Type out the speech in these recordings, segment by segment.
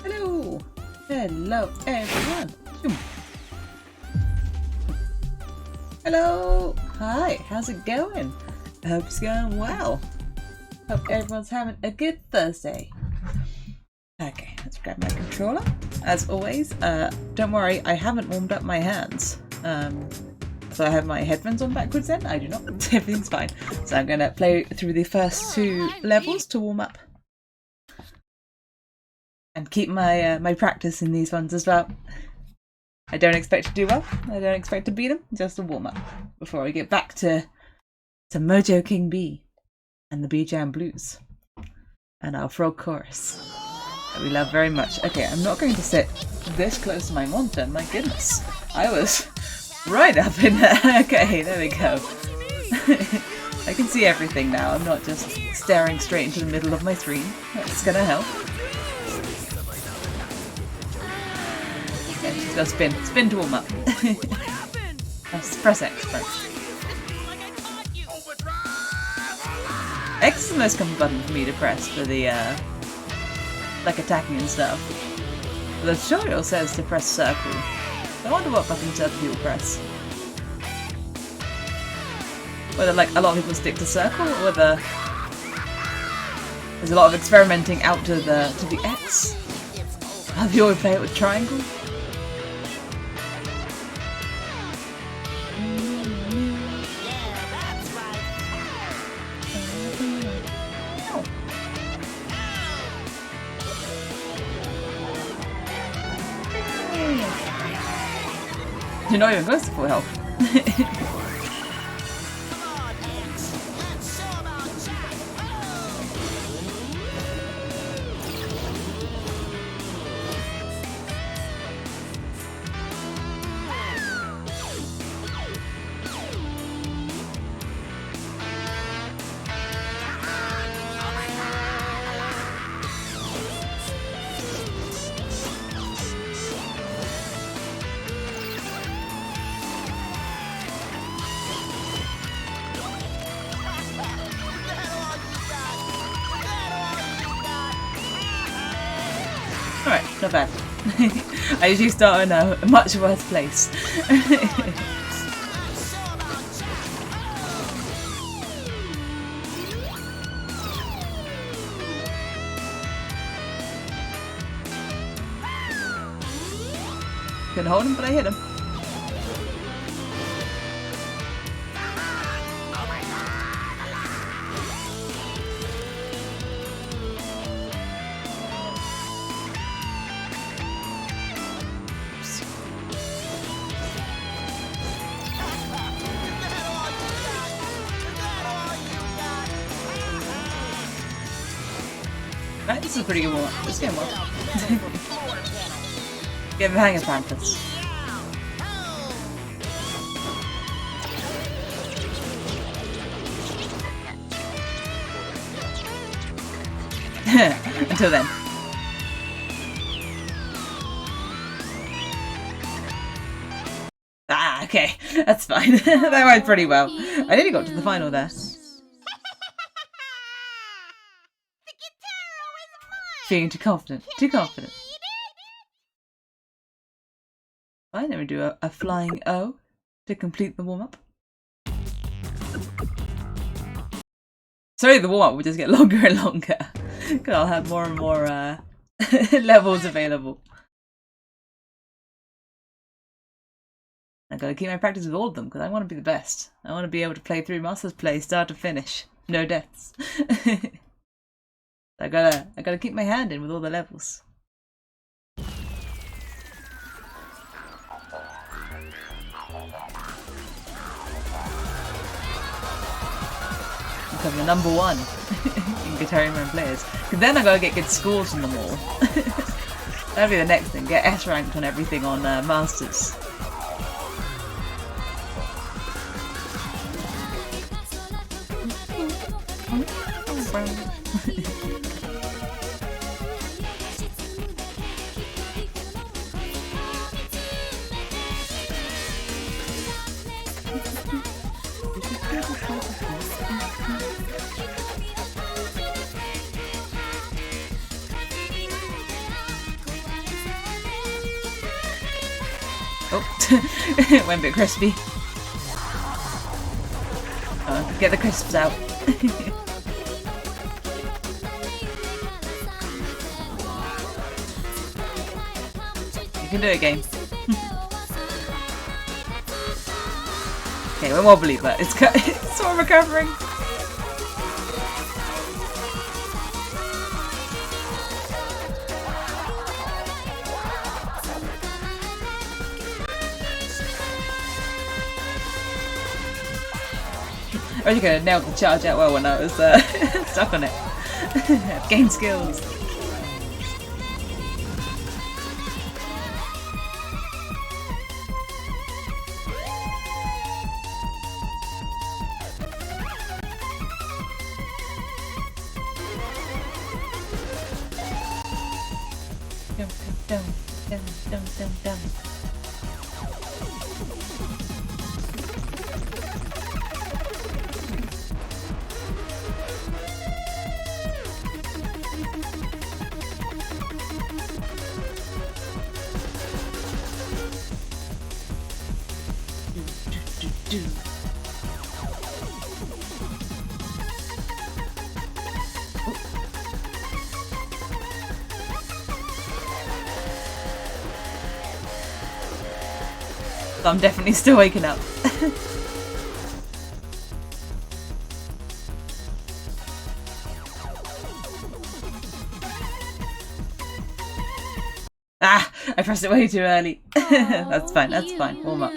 Hello! Hello everyone! Hello! Hi, how's it going? I hope it's going well. Hope everyone's having a good Thursday. Okay, let's grab my controller. As always, don't worry, I haven't warmed up my hands. So I have my headphones on backwards then. I do not. Everything's fine. So I'm going to play through the first 2 levels to warm up. And keep my my practice in these ones as well. I don't expect to do well. I don't expect to beat them. Just a warm up before I get back to Mojo King B and the B Jam Blues and our frog chorus that we love very much. Okay, I'm not going to sit this close to my monitor. My goodness, I was right up in there. Okay, there we go. I can see everything now. I'm not just staring straight into the middle of my screen. That's gonna help. Yeah, she's got to spin to warm up. Press X first. X is the most common button for me to press for the, like attacking and stuff. The tutorial says to press circle. I wonder what button circle people press. Whether like a lot of people stick to circle or whether there's a lot of experimenting out to the X. Have you always play it with triangle? You're not even close to full health. Alright, not bad. I usually start in a much worse place. Couldn't hold him, but I hit him. Right, this is a pretty good one. This game well. Get the hang of practice. Until then. Ah, okay. That's fine. That went pretty well. I nearly got to the final there. Feeling too confident. Too confident. Fine, then we do a flying O to complete the warm-up. Sorry, the warm-up will just get longer and longer. Because I'll have more and more levels available. I've got to keep my practice with all of them because I want to be the best. I want to be able to play through Master's Play start to finish. No deaths. I gotta keep my hand in with all the levels. Become the #1 in Gitaroo players. Because then I gotta get good scores from them all. That'll be the next thing. Get S ranked on everything on Masters. It went a bit crispy. Get the crisps out. You can do it, game. Okay, we're wobbly, but it's sort of recovering. I really could have nailed the charge out well when I was stuck on it. Gain skills. Dum, dum, dum, dum, dum. I'm definitely still waking up. Ah! I pressed it way too early. That's fine, that's fine. Warm up.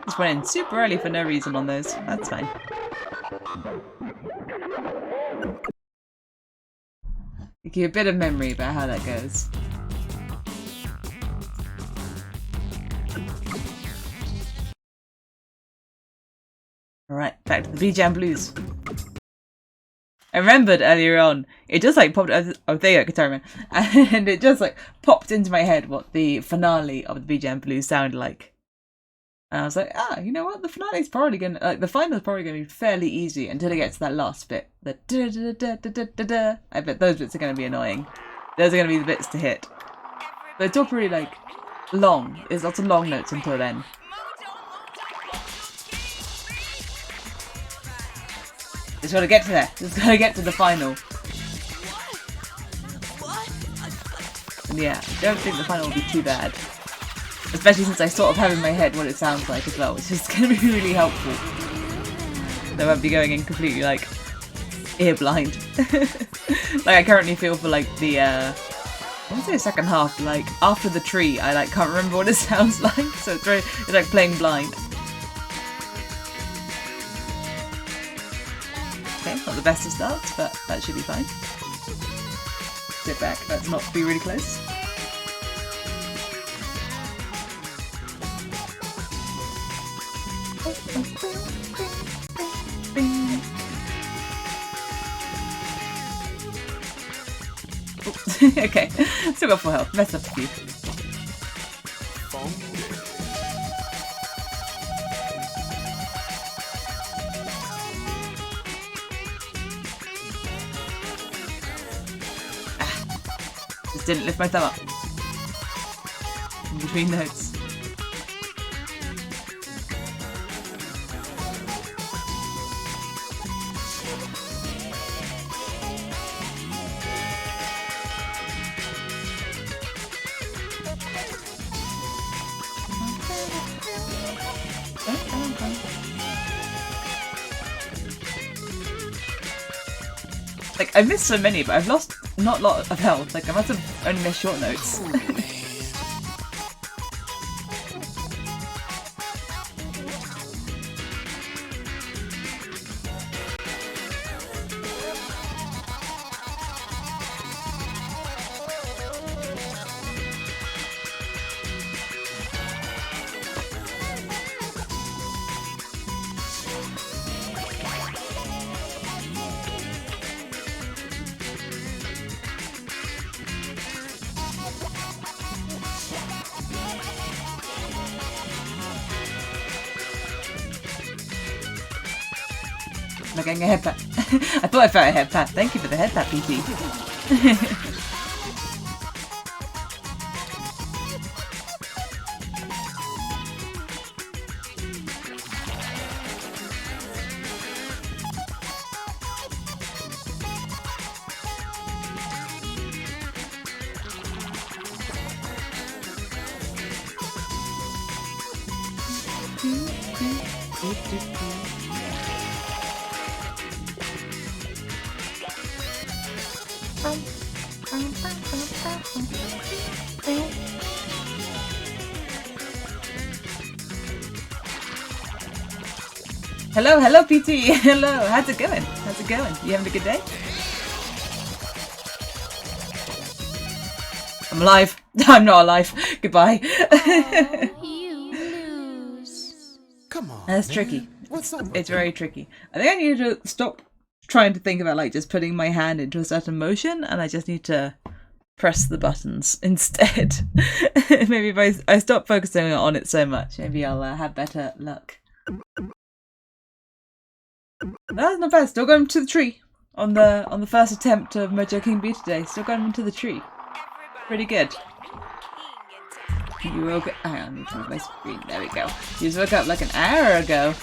Just went in super early for no reason on those. That's fine. Give you a bit of memory about how that goes. Alright, back to the B-Jam Blues. I remembered earlier on, it just like popped, oh there you go, Guitar Man, and it just like popped into my head what the finale of the B-Jam Blues sounded like. And I was like, you know what, the finale's probably gonna, like the final's probably gonna be fairly easy until it gets to that last bit. The da-da-da-da-da-da-da. I bet those bits are gonna be annoying. Those are gonna be the bits to hit. But it's all pretty like long, there's lots of long notes until then. Just gotta get to there. Just gotta get to the final. And yeah, I don't think the final will be too bad. Especially since I sort of have in my head what it sounds like as well, which is gonna be really helpful. So I won't be going in completely like ear blind. Like I currently feel for like the I want to say the second half, like after the tree, I like can't remember what it sounds like. So it's like playing blind. Okay, not the best of starts, but that should be fine. Sit back, let's not be really close. Okay, still got full health, messed up a few. Just didn't lift my thumb up. In between notes. Like, I've missed so many, but I've lost not a lot of health. Like, I must have only missed short notes. I'm getting a head pat. I thought I felt a head pat. Thank you for the head pat, PT. Hello, hello, PT. Hello. How's it going? How's it going? You having a good day? I'm alive. I'm not alive. Goodbye. Oh, you lose. Come on. That's tricky. What's up? It's very tricky. I think I need to stop trying to think about like just putting my hand into a certain motion, and I just need to press the buttons instead. Maybe if I stop focusing on it so much, maybe I'll have better luck. That's not bad. Still going to the tree on the first attempt of Mojo King B today. Still going into the tree. Pretty good. You woke up. Hang on, I need to move my screen. There we go. You just woke up like an hour ago.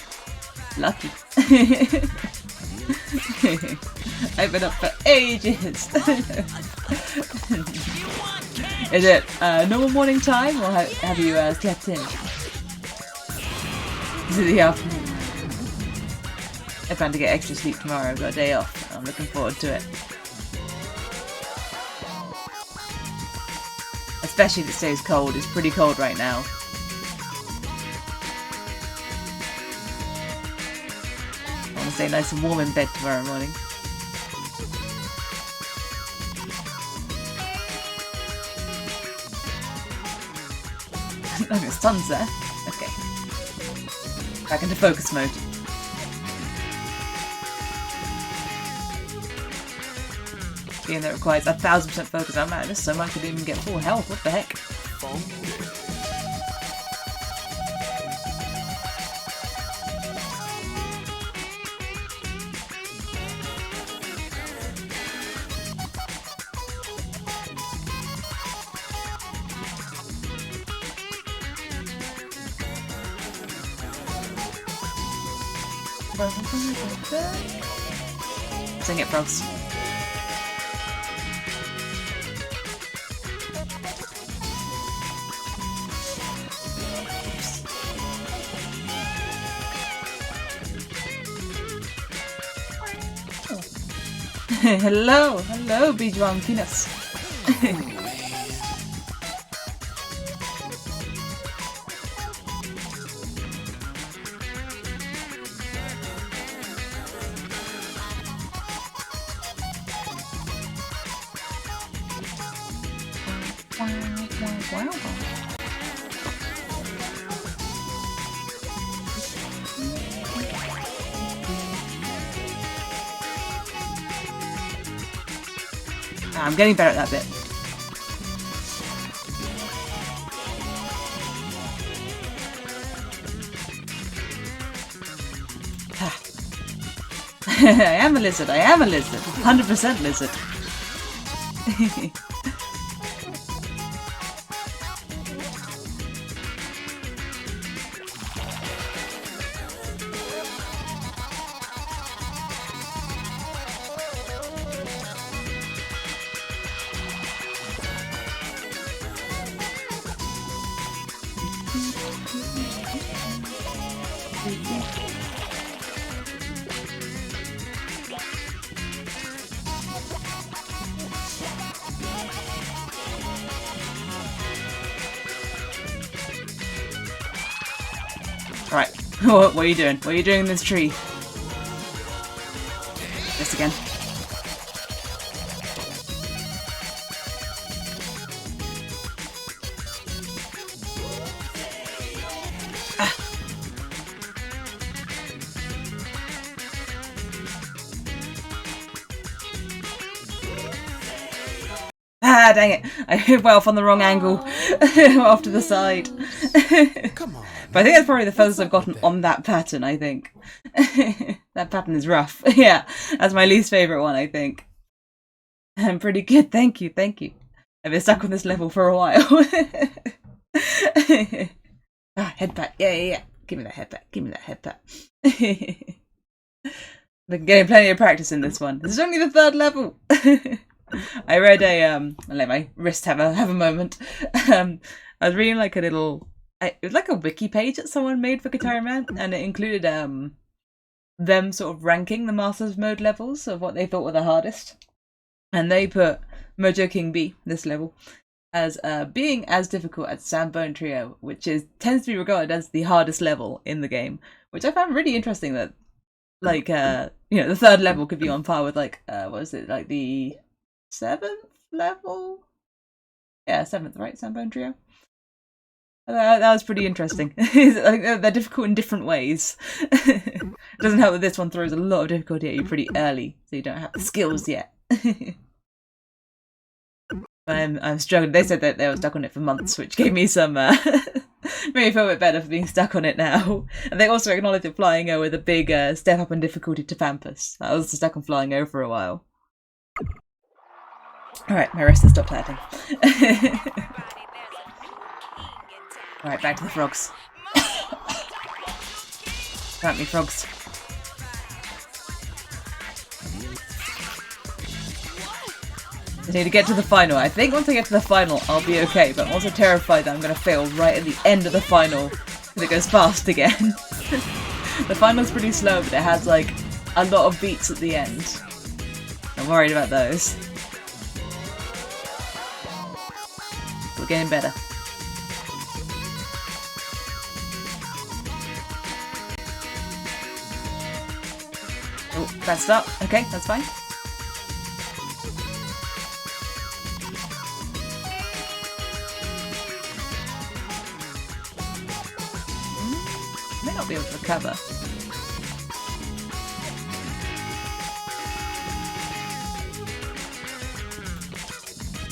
Lucky. I've been up for ages. Is it normal morning time, or have you slept in? Is it the afternoon? I plan to get extra sleep tomorrow. I've got a day off. I'm looking forward to it. Especially if it stays cold. It's pretty cold right now. I want to stay nice and warm in bed tomorrow morning. Oh, the sun's there. Okay. Back into focus mode. Game that requires 1000% focus. I'm mad, so much I didn't even get full health. What the heck? Sing it, frogs. Hello, hello, Bijuan Penis. I'm getting better at that bit. I am a lizard. I am a lizard. 100% lizard. Alright, what are you doing? What are you doing in this tree? This again. Ah, dang it. I hit well off on the wrong angle. Off to the side. Come on. But I think that's probably the furthest I've gotten on that pattern, I think. That pattern is rough. Yeah, that's my least favourite one, I think. I'm pretty good, thank you, thank you. I've been stuck on this level for a while. Headpat, yeah. Give me that headpat, give me that headpat. I'm getting plenty of practice in this one. This is only the 3rd level. I read a, I'll let my wrist have a moment. I was reading like a little it was like a wiki page that someone made for Gitaroo Man, and it included them sort of ranking the Masters Mode levels of what they thought were the hardest. And they put Mojo King B, this level, as being as difficult as Sambone Trio, which tends to be regarded as the hardest level in the game, which I found really interesting that, like, the third level could be on par with, like, what is it, like the 7th level? Yeah, 7th, right? Sambone Trio? That was pretty interesting. I think they're difficult in different ways. It doesn't help that this one throws a lot of difficulty at you pretty early, so you don't have the skills yet. I'm struggling. They said that they were stuck on it for months, which gave me some made me feel a bit better for being stuck on it now. And they also acknowledged that Flying O with a big step up in difficulty to Pampus. I was stuck on Flying O for a while. Alright, my wrist has stopped hurting. Alright, back to the frogs. Grant me frogs. I need to get to the final. I think once I get to the final, I'll be okay, but I'm also terrified that I'm going to fail right at the end of the final, because it goes fast again. The final's pretty slow, but it has, like, a lot of beats at the end. I'm worried about those. We're getting better. Oh, bad start. Okay, that's fine. May not be able to recover.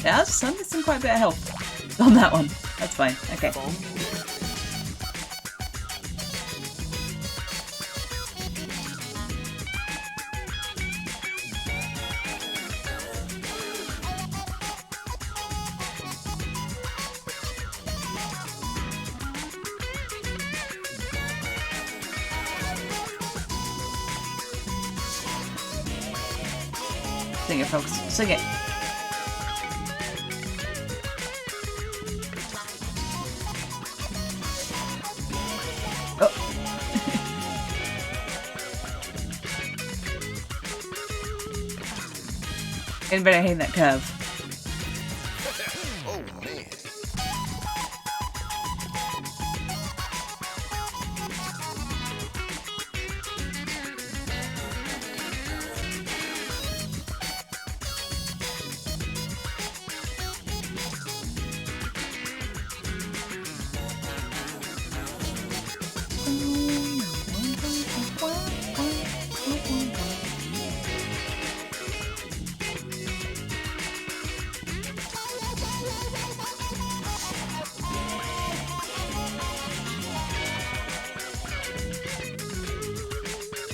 Yeah, I'm missing quite a bit of health on that one. That's fine. Okay. Sing it, folks. Sing it. Oh. Getting better hitting that curve. Oh, man.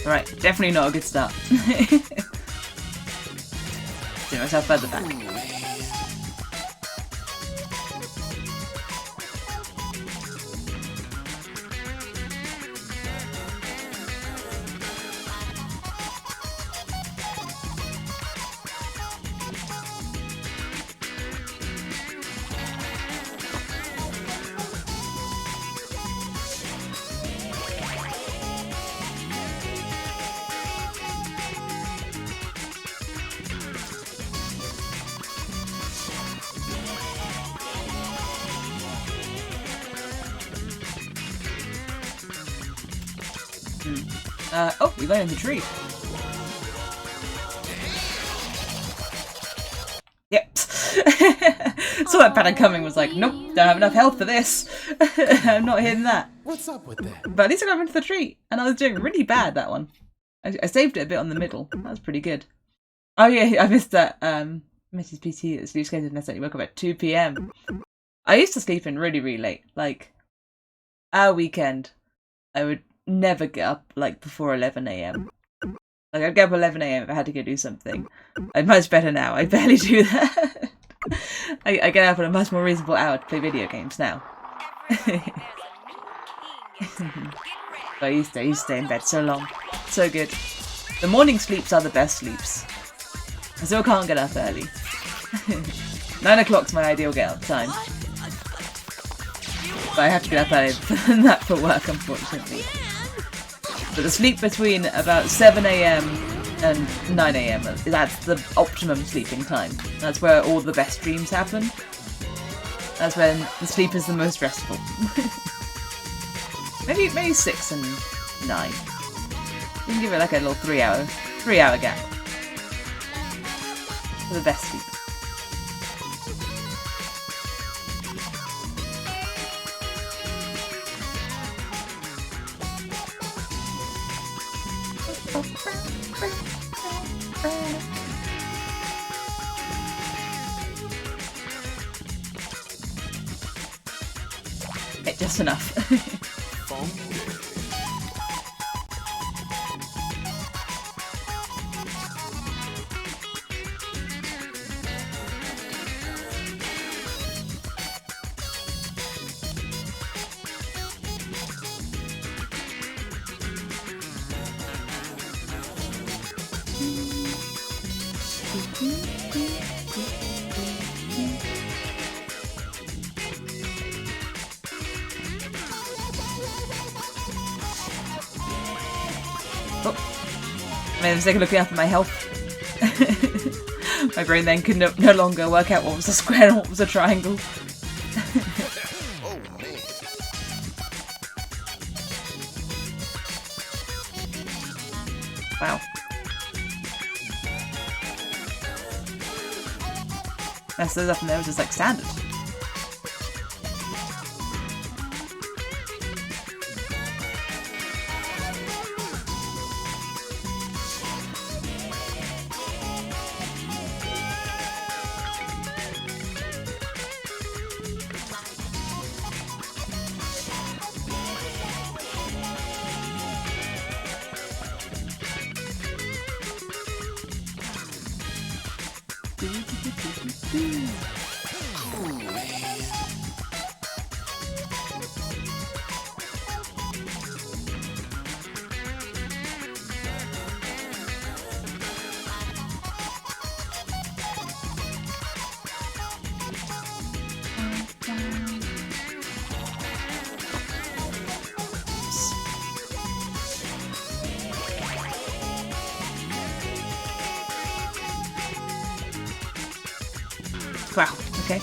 Right, definitely not a good start. See myself further back. Oh, we landed in the tree. Yep. Saw that pattern coming, was like, nope, don't have enough health for this. I'm not hitting that. What's up with that? But at least I got into the tree, and I was doing really bad, that one. I saved it a bit on the middle. That was pretty good. Oh yeah, I missed that. Mrs. PT at sleep scheduled and I said you woke up at 2 p.m. I used to sleep in really, really late. Like, our weekend, I would never get up, like, before 11 a.m. Like, I'd get up 11 a.m. if I had to go do something. I'm much better now. I barely do that. I get up at a much more reasonable hour to play video games now. I used to stay in bed so long. So good. The morning sleeps are the best sleeps. I still can't get up early. 9 o'clock's my ideal get up time. But I have to get up early for that for work, unfortunately. But the sleep between about 7 AM and 9 AM, that's the optimum sleeping time. That's where all the best dreams happen. That's when the sleep is the most restful. maybe 6 and 9. You can give it like a little 3 hour gap. For the best sleep. Okay, just enough. I made a mistake of looking up at my health. My brain then could no longer work out what was a square and what was a triangle. Wow. Mess those up and there was just like standard. Wow, okay.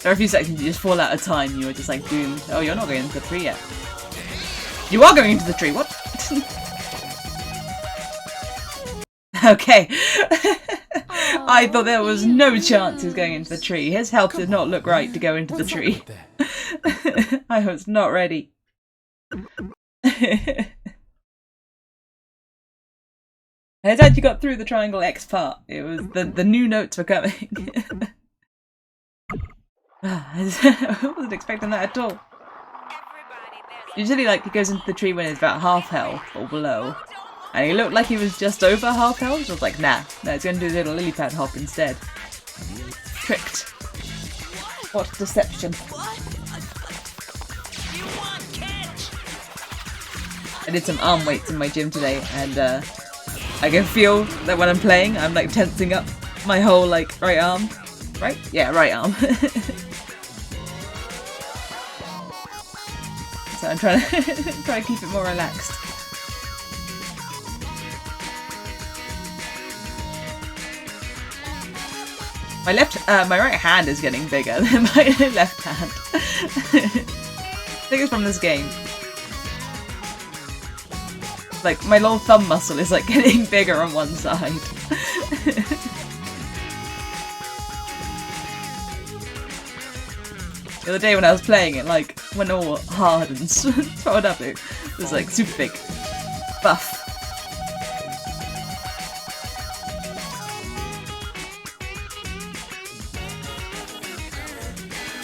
There are a few seconds you just fall out of time, you were just like doomed. Oh, you're not going into the tree yet. You are going into the tree, what? Okay. I thought there was no chance he was going into the tree. His health did not look right to go into the tree. I was not ready. I thought you got through the triangle X part. It was the new notes were coming. I wasn't expecting that at all. Usually, like, he goes into the tree when it's about half health or below. And he looked like he was just over half health. So I was like, nah, it's going to do a little lily pad hop instead. Tricked. What deception. I did some arm weights in my gym today, and I can feel that when I'm playing, I'm like tensing up my whole like right arm. Right? Yeah, right arm. So I'm trying to keep it more relaxed. My right hand is getting bigger than my left hand. I think it's from this game. Like, my little thumb muscle is like getting bigger on one side. The other day when I was playing it, like, went all hard and swelled up, it was like super big. Buff.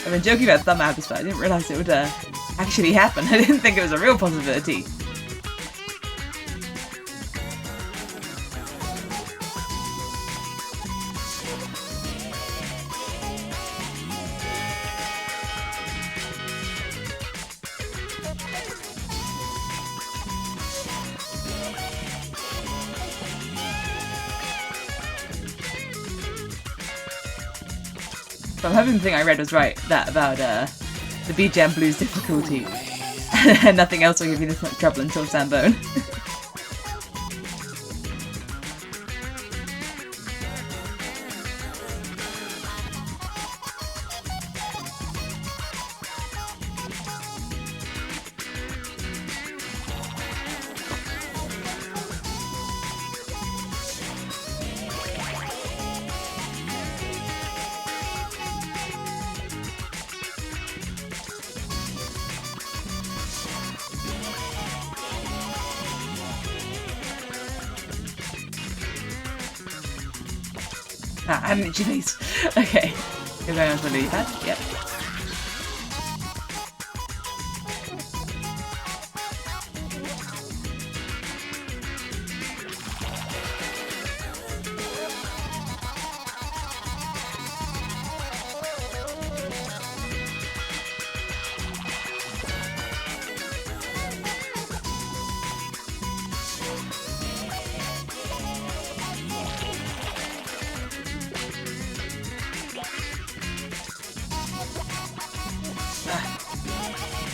I've been joking about thumb abs, but I didn't realise it would actually happen. I didn't think it was a real possibility. So I'm hoping the thing I read was right, that about the BGM Blues difficulty. And nothing else will give you this much trouble until Sambone. Ah, I haven't itchy face. Okay. You're going on to the lily pad? Yep.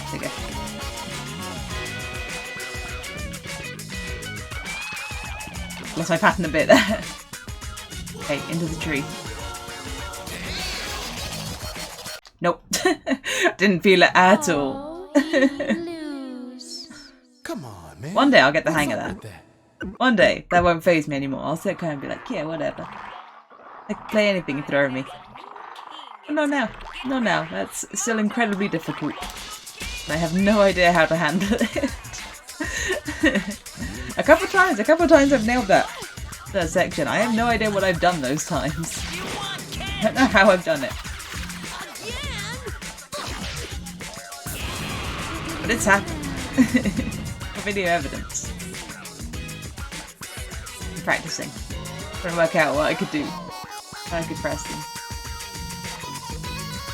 There you go. Lost my pattern a bit there. Okay, into the tree. Nope. Didn't feel it at all. Come on, man. One day I'll get the hang of What's up that. with One day that won't faze me anymore. I'll sit there and be like, yeah, whatever. I can play anything you throw at me. But not now. Not now. That's still incredibly difficult. I have no idea how to handle it. A couple of times I've nailed that section. I have no idea what I've done those times. I don't know how I've done it. But it's happened. Video evidence. I'm practicing. Trying to work out what I could do. How I could press them.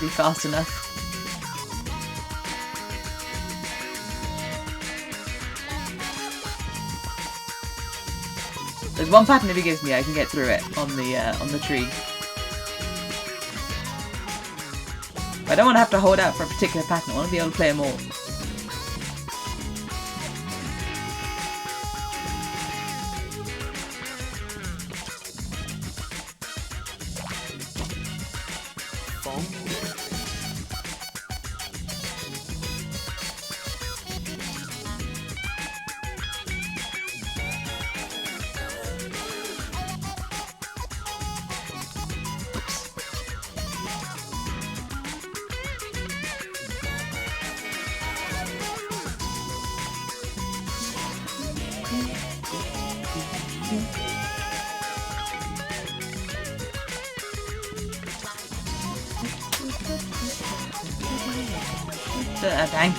Be fast enough. There's one pattern if he gives me, I can get through it on the tree. I don't want to have to hold out for a particular pattern. I want to be able to play them all. Dang.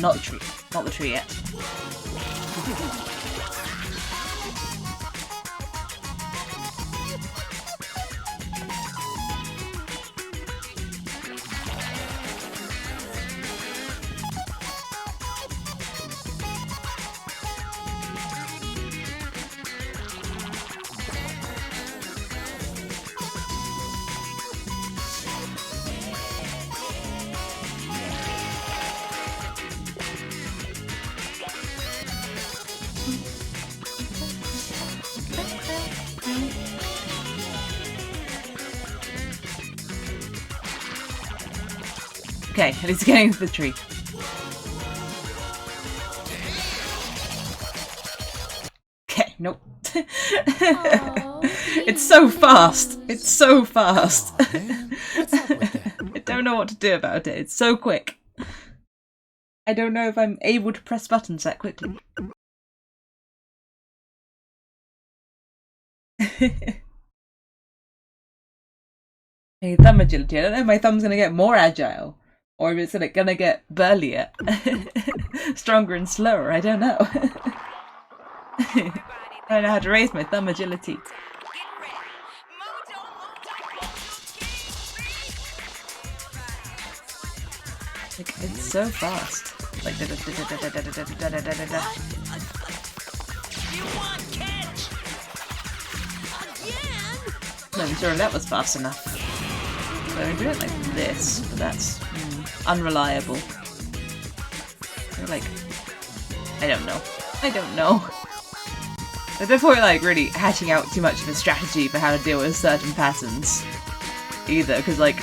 Not the tree. Not the tree yet. Okay, at least getting into the tree. Okay, nope. fast. It's so fast. It's so fast. Aw, man. What's up with that? I don't know what to do about it. It's so quick. I don't know if I'm able to press buttons that quickly. Hey, thumb agility. I don't know if my thumb's gonna get more agile or if it's gonna get burlier, stronger and slower. I don't know. I don't know how to raise my thumb agility. Like, it's so fast. Like da da da da da da da da da da da da. I'm not sure if that was fast enough. So I do it like this, but that's unreliable. Or like, I don't know. I don't know. But before like really hatching out too much of a strategy for how to deal with certain patterns either, because like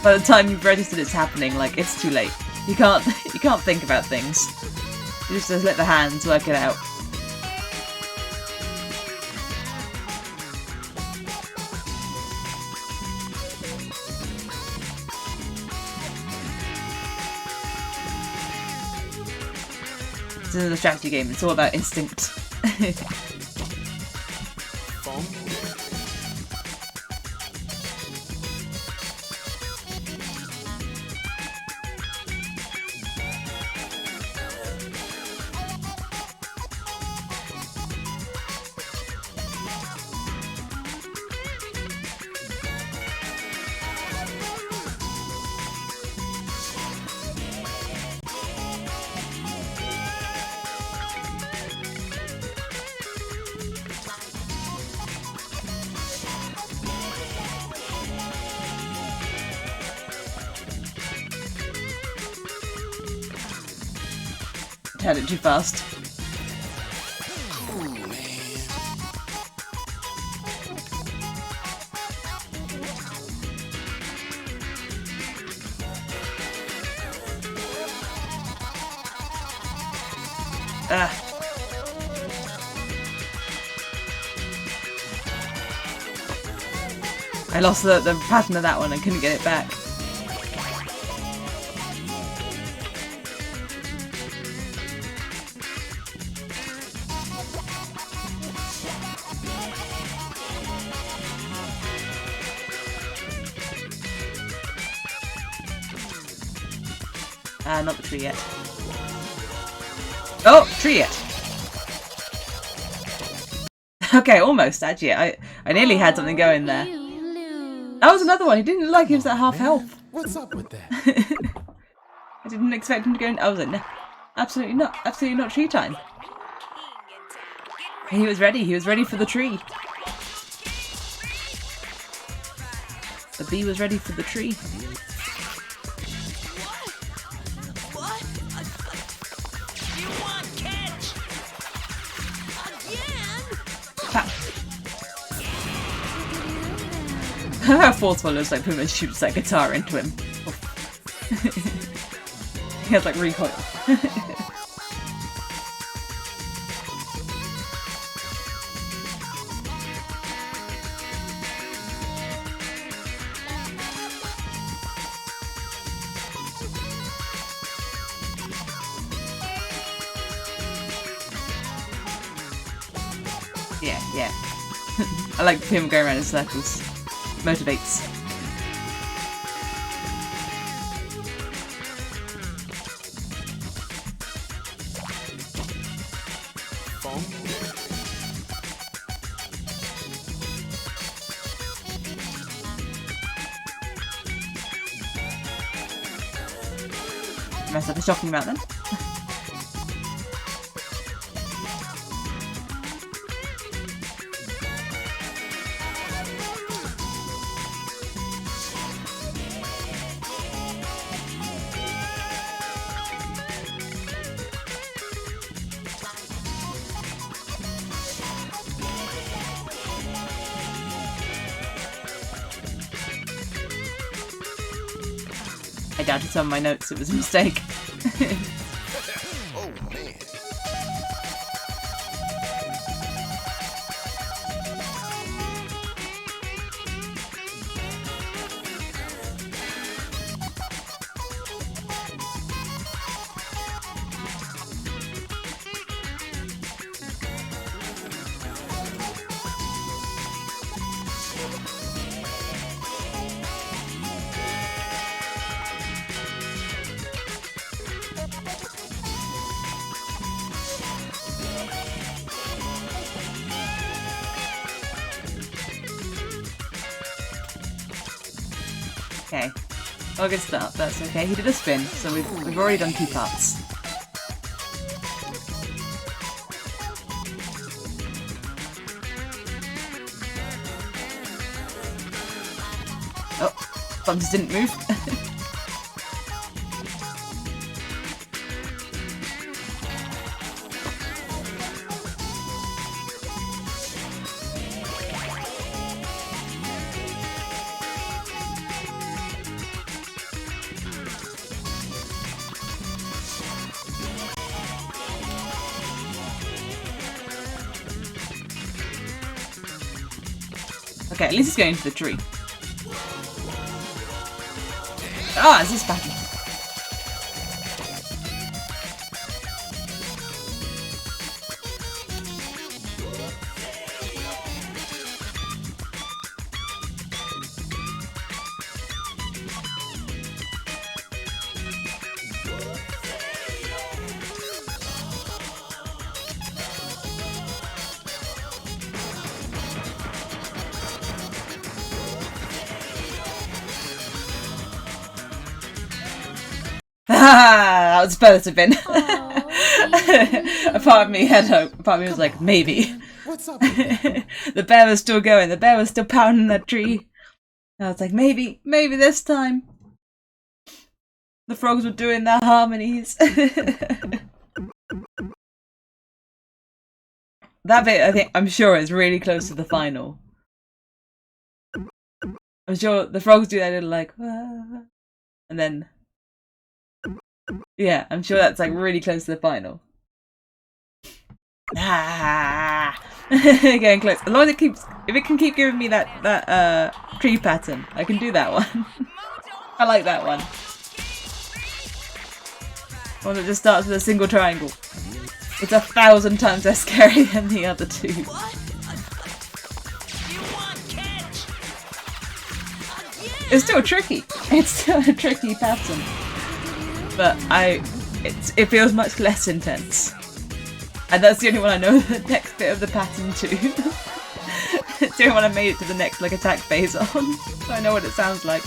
by the time you've registered it's happening, like it's too late. You can't think about things. You just let the hands work it out. This is a strategy game, it's all about instinct. Had it too fast. Cool, man. I lost the pattern of that one and couldn't get it back. Not the tree yet. Oh, tree yet. Okay, almost actually. I nearly had something going there. That was another one. He didn't look like he was at half health. What's up with that? I didn't expect him to go in. I was like, no, absolutely not. Absolutely not tree time. He was ready. He was ready for the tree. The bee was ready for the tree. How forceful looks like Puma shoots that guitar into him. He has like recoil. Yeah. I like him going around in circles. Motivates. Mess up a shocking amount then. I doubted some of my notes, it was a mistake. Oh, man. Okay. Oh, good start. That's okay. He did a spin, so we've already done 2 parts. Oh, buttons didn't move. Okay, at least it's going into the tree. Ah, is this battle? That was supposed to have been. A part of me had hope. A part of me was like, maybe. What's up with that? The bear was still going. The bear was still pounding that tree. I was like, maybe this time. The frogs were doing their harmonies. That bit, I'm sure, is really close to the final. I'm sure the frogs do that little like, "Ah," and then. Yeah, I'm sure that's like really close to the final. Ah, getting close. As long as if it can keep giving me that tree pattern, I can do that one. I like that one. One that just starts with a single triangle. It's 1,000 times less scary than the other 2. It's still tricky. It's still a tricky pattern. But it feels much less intense. And that's the only one I know the next bit of the pattern to. It's the only one I made it to the next like attack phase on. So I know what it sounds like.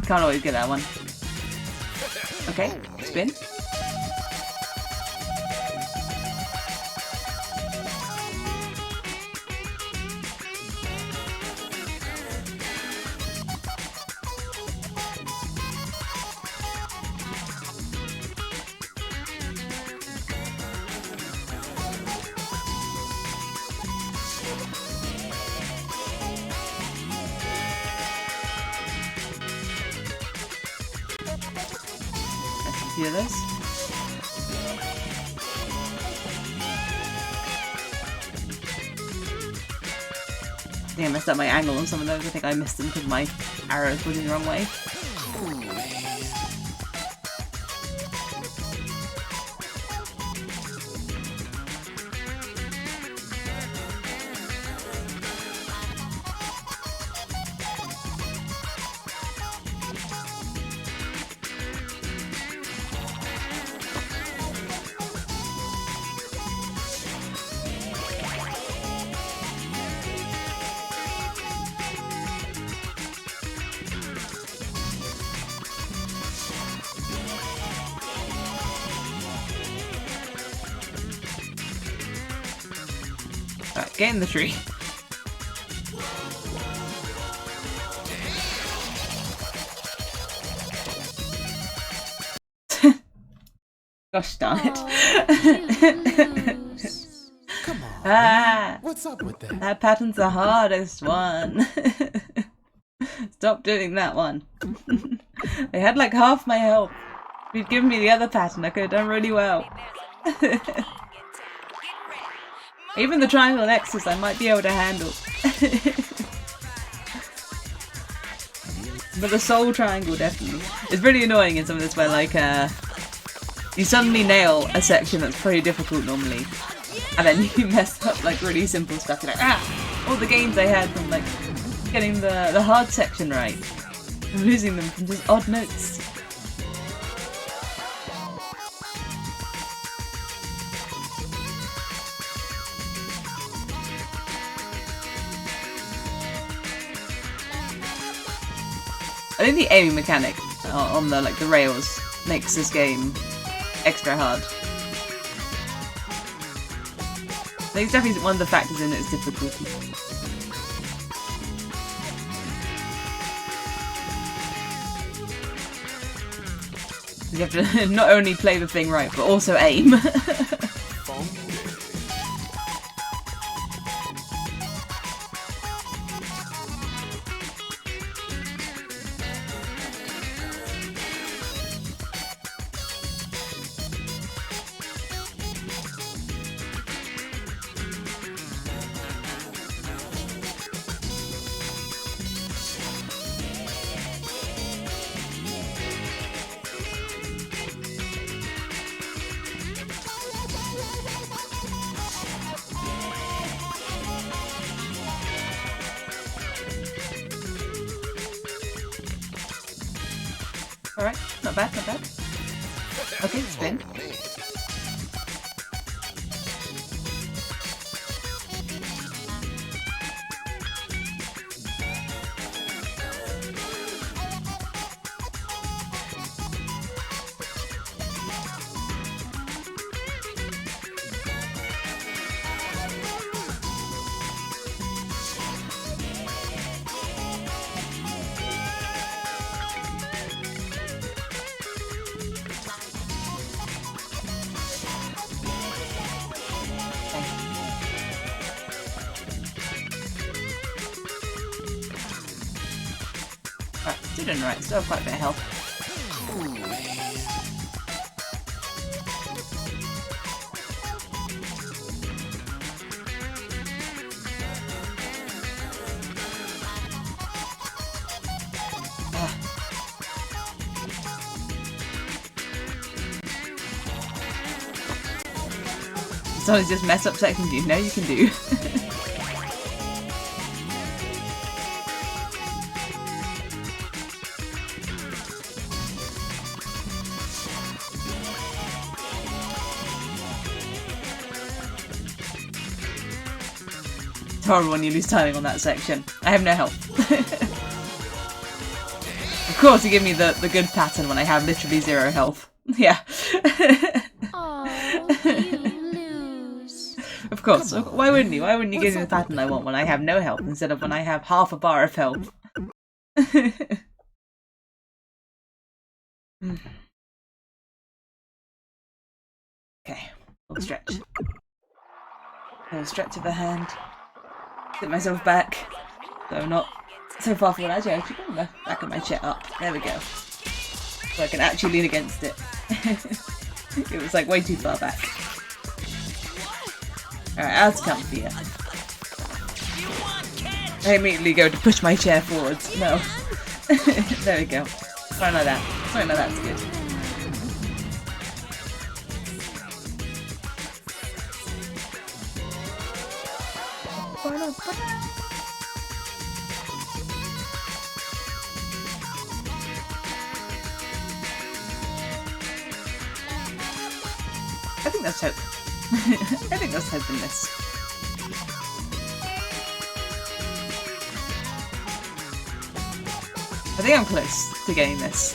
Can't always get that one. Okay, spin. Few of those. I think I messed up my angle on some of those. I think I missed them because my arrows were in the wrong way. Right, get in the tree. Gosh darn it. Come on. Ah, What's up with that? that pattern's the hardest one. Stop doing that one. I had like half my health. If you'd given me the other pattern, I could have done really well. Even the triangle nexus I might be able to handle. But the soul triangle definitely. It's really annoying in some of this where like you suddenly nail a section that's pretty difficult normally. And then you mess up like really simple stuff. You're like, ah! All the gains I had from like getting the hard section right. I'm losing them from just odd notes. I think the aiming mechanic on the like the rails makes this game extra hard. I think it's definitely one of the factors in its difficulty. You have to not only play the thing right, but also aim. Alright, not bad, not bad. Okay, spin. Right, still doing right, still have quite a bit of health. Sometimes just mess up sections you know you can do. It's horrible when you lose timing on that section. I have no health. Of course you give me the good pattern when I have literally 0 health. Yeah. Oh, you lose. Of course. Why wouldn't you? Why wouldn't you give me the pattern I want when I have no health instead of when I have half a bar of health? Okay. Little stretch. Little stretch of the hand. Get myself back. So I'm not so far forward. Actually, I should put the back of my chair up. There we go. So I can actually lean against it. It was like way too far back. Alright, that's comfier. I immediately go to push my chair forwards. No. There we go. Something like that. Something like that's good. I think that's hope. I think that's hope in this. I think I'm close to getting this.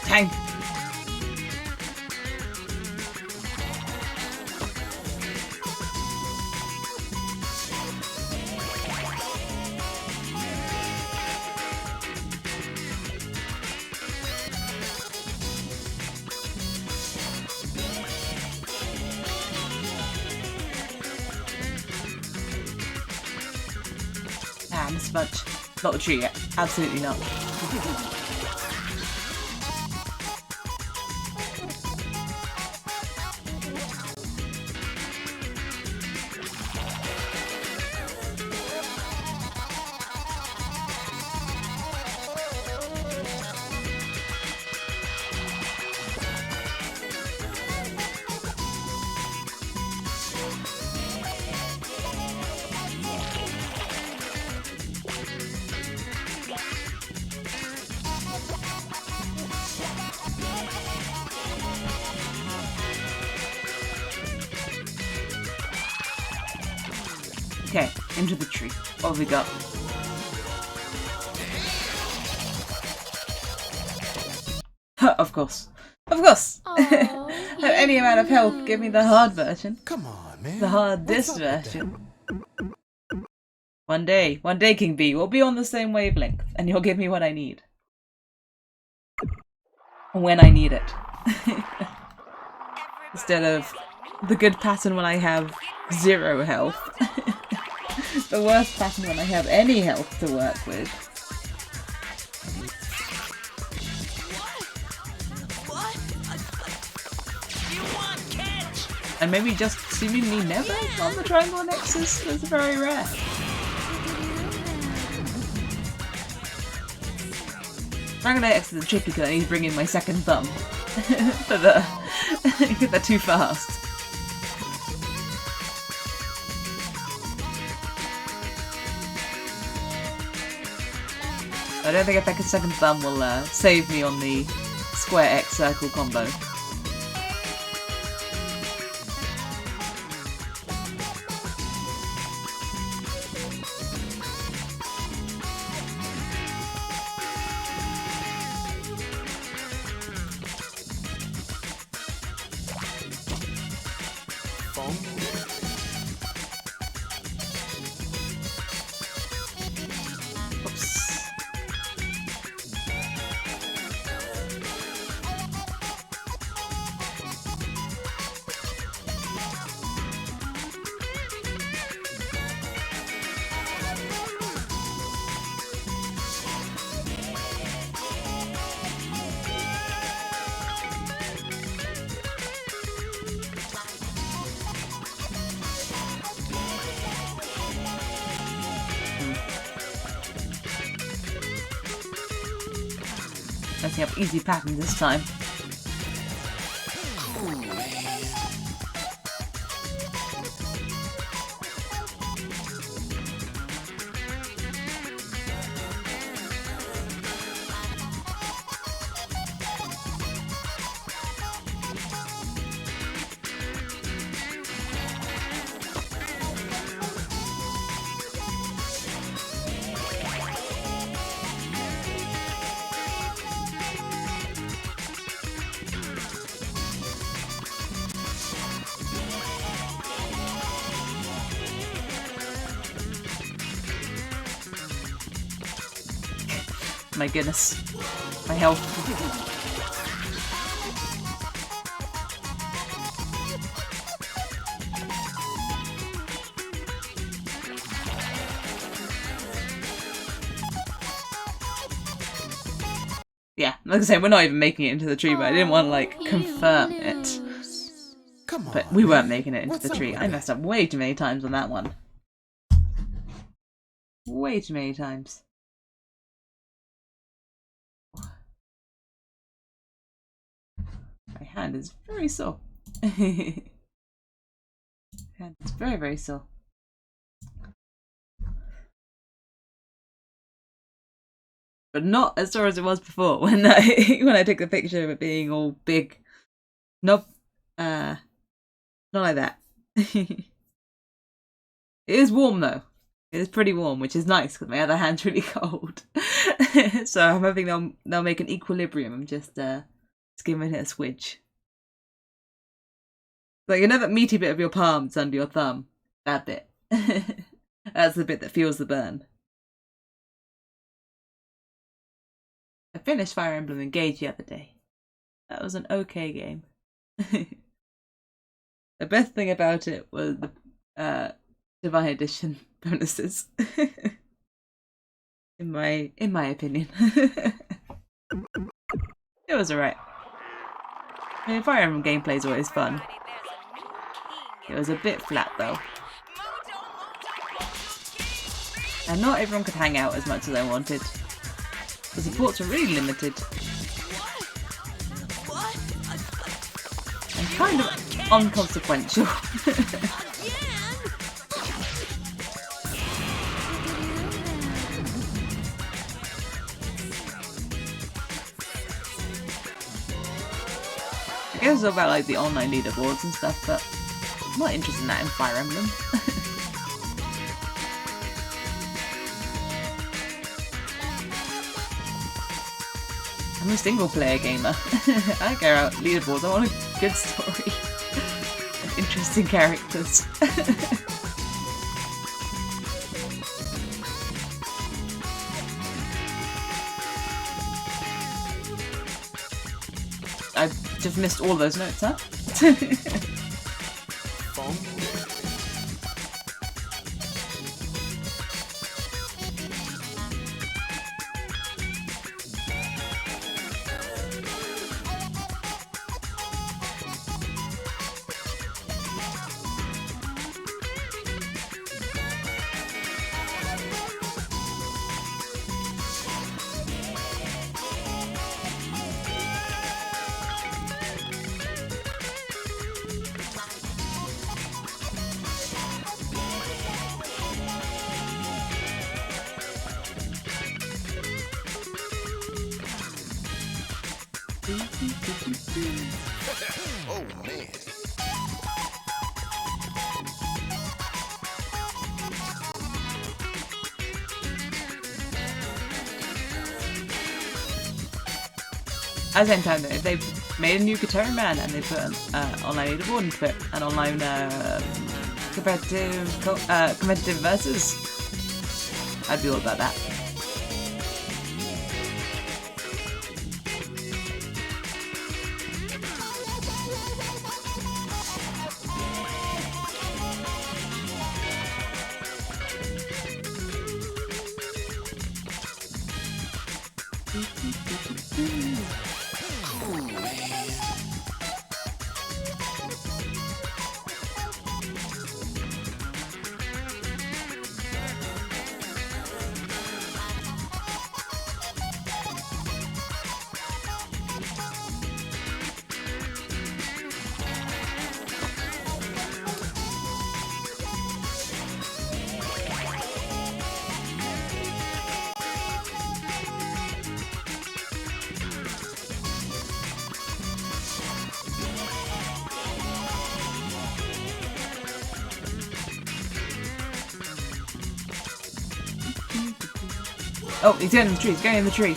Dang. Ah, Miss Fudge. Not the tree yet. Absolutely not. Okay, into the tree. What have we got? Of course. Of course! Aw, Have any amount of help, give me the hard version. Come on, man. The hardest version. One day, King B, we'll be on the same wavelength, and you'll give me what I need. When I need it. Instead of the good pattern when I have 0 health. The worst pattern when I have any health to work with. And maybe just seemingly never on the triangle nexus is very rare. Triangle nexus is tricky because I need to bring in my second thumb. For the get that too fast. I don't think if I can second thumb will save me on the square X circle combo. Setting up easy pattern this time. My goodness. My health. Yeah, like I say, we're not even making it into the tree, but I didn't want to, like, You confirm it. lose. Come on. But we weren't man. making it into What's the up tree. with I that? messed up way too many times on that one. Way too many times. My hand is very sore. Hand is very, very sore. But not as sore as it was before when I took the picture of it being all big. Not like that. It is warm though. It is pretty warm, which is nice because my other hand's really cold. So I'm hoping they'll make an equilibrium. I'm just giving it a swidge. Like, you know that meaty bit of your palm that's under your thumb? That bit. That's the bit that feels the burn. I finished Fire Emblem Engage the other day. That was an okay game. The best thing about it was the Divine Edition bonuses. in my opinion. It was alright. I mean, Fire Emblem gameplay is always fun. It was a bit flat though. And not everyone could hang out as much as I wanted. The supports were really limited. And kind of unconsequential. I guess it's all about like the online leaderboards and stuff, but I'm not interested in that in Fire Emblem. I'm a single player gamer. I don't care about leaderboards, I want a good story. And interesting characters. I just missed all those notes, huh? Oh man. At the same time, though, if they made a new Gitaroo man and they put an online leaderboard and put an online competitive versus, I'd be all about that. Oh, he's going in the tree. He's going in the tree.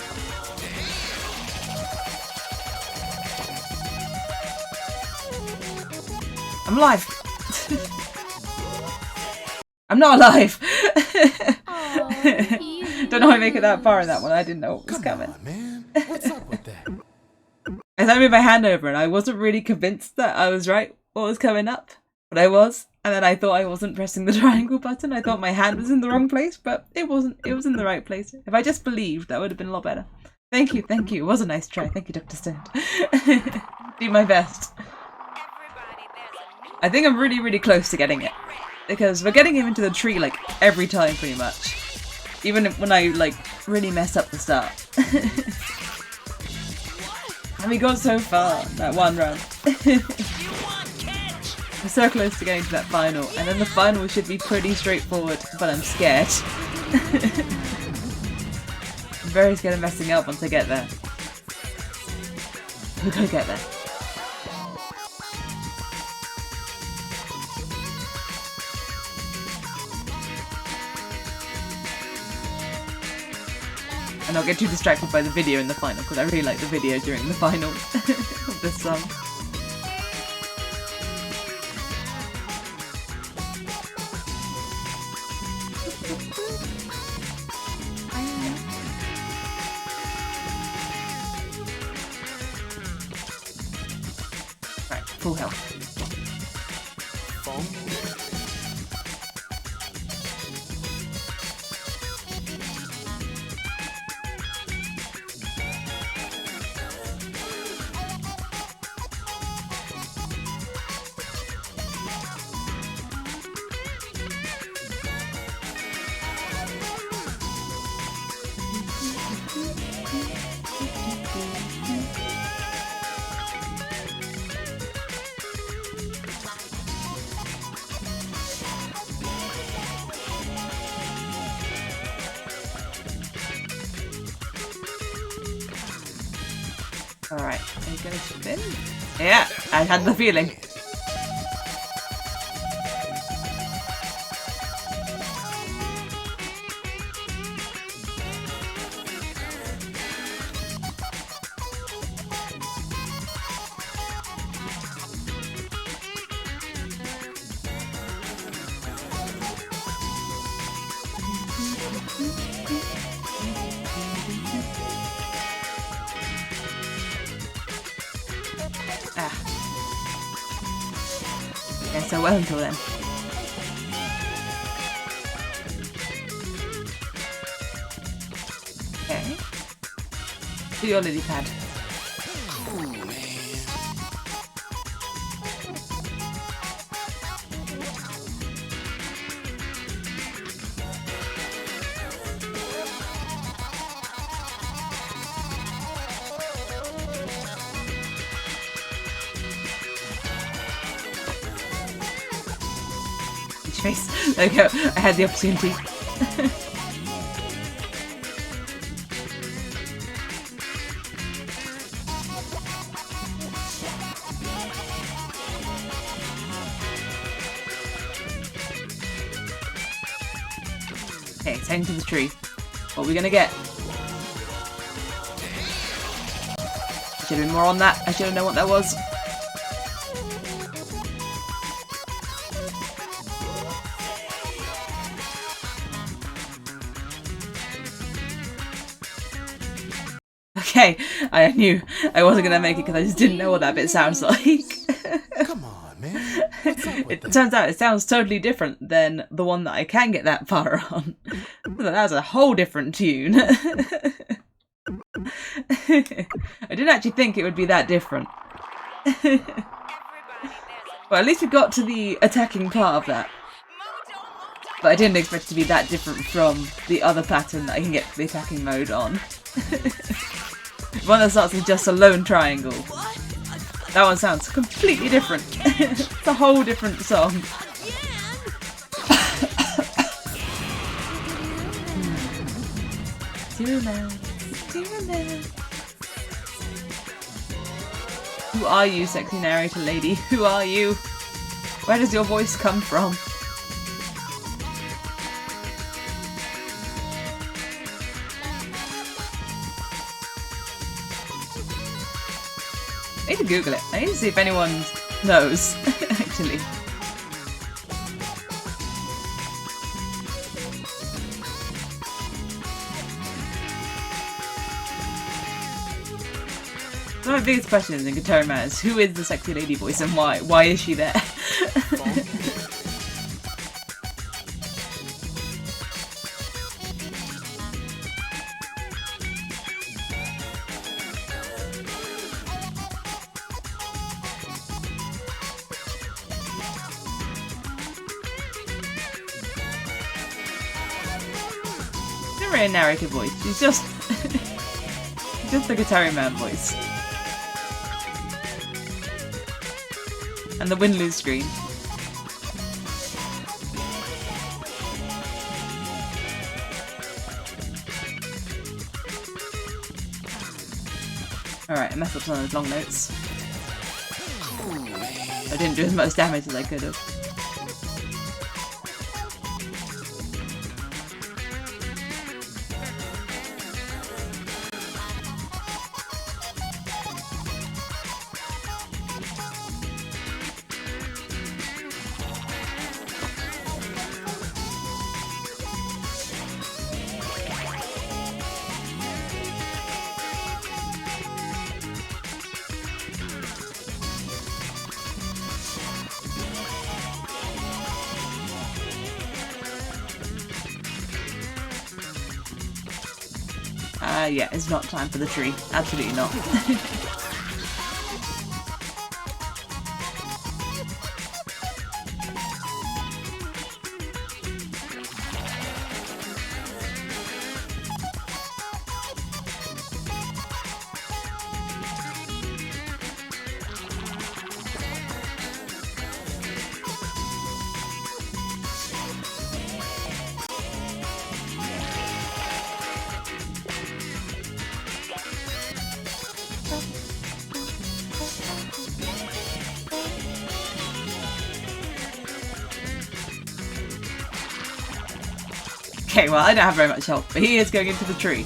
I'm alive. I'm not alive. Don't know how I make it that far in that one. I didn't know what was coming. Come on, man. What's up with that? As I moved my hand over, and I wasn't really convinced that I was right what was coming up, but I was. And then I thought I wasn't pressing the triangle button. I thought my hand was in the wrong place, but it wasn't. It was in the right place. If I just believed, that would have been a lot better. Thank you, thank you. It was a nice try. Thank you, Dr. Stone. Do my best. I think I'm really, really close to getting it. Because we're getting him into the tree, like, every time, pretty much. Even when I, like, really mess up the start. And we got so far, that one run. We're so close to getting to that final. And then the final should be pretty straightforward, but I'm scared. I'm very scared of messing up once I get there. We're gonna get there. And I'll get too distracted by the video in the final, because I really like the video during the final of this song. Right, full health. Alright, are you gonna spin? Yeah, I had the feeling. Yeah, so well until then. Okay. Do your lily pad. Oh, man. Face. There we go. I had the opportunity. Okay, it's heading to the tree. What are we gonna get? I should have been more on that. I should have known what that was. Okay, I knew I wasn't gonna make it because I just didn't know what that bit sounds like. Come on, man. What's up with It that? turns out it sounds totally different than the one that I can get that far on. That was a whole different tune. I didn't actually think it would be that different. But at least we got to the attacking part of that. But I didn't expect it to be that different from the other pattern that I can get the attacking mode on. One that starts with just a lone triangle. That one sounds completely different. It's a whole different song. Who are you, sexy narrator lady? Who are you? Where does your voice come from? I need to Google it. I need to see if anyone knows, actually. One of my biggest questions in Gitaroo Man is who is the sexy lady voice and why? Why is she there? really a narrator voice. She's just just the Gitaroo man voice. And the win-lose screen. Alright, I messed up some of those long notes. I didn't do as much damage as I could have. Yeah, it's not time for the tree. Absolutely not. Okay, well, I don't have very much health, but he is going into the tree.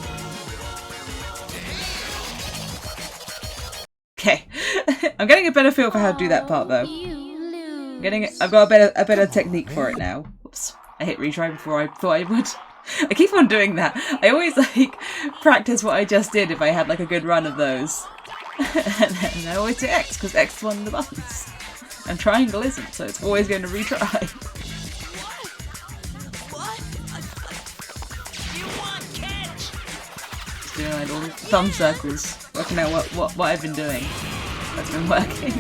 Okay, I'm getting a better feel for how to do that part, though. I've got a better technique for it now. Oops, I hit retry before I thought I would. I keep on doing that. I always like practice what I just did if I had like a good run of those, and then I always do X because X is one of the buttons, and triangle isn't, so it's always going to retry. Doing like all the thumb circles, working out what I've been doing. That's been working.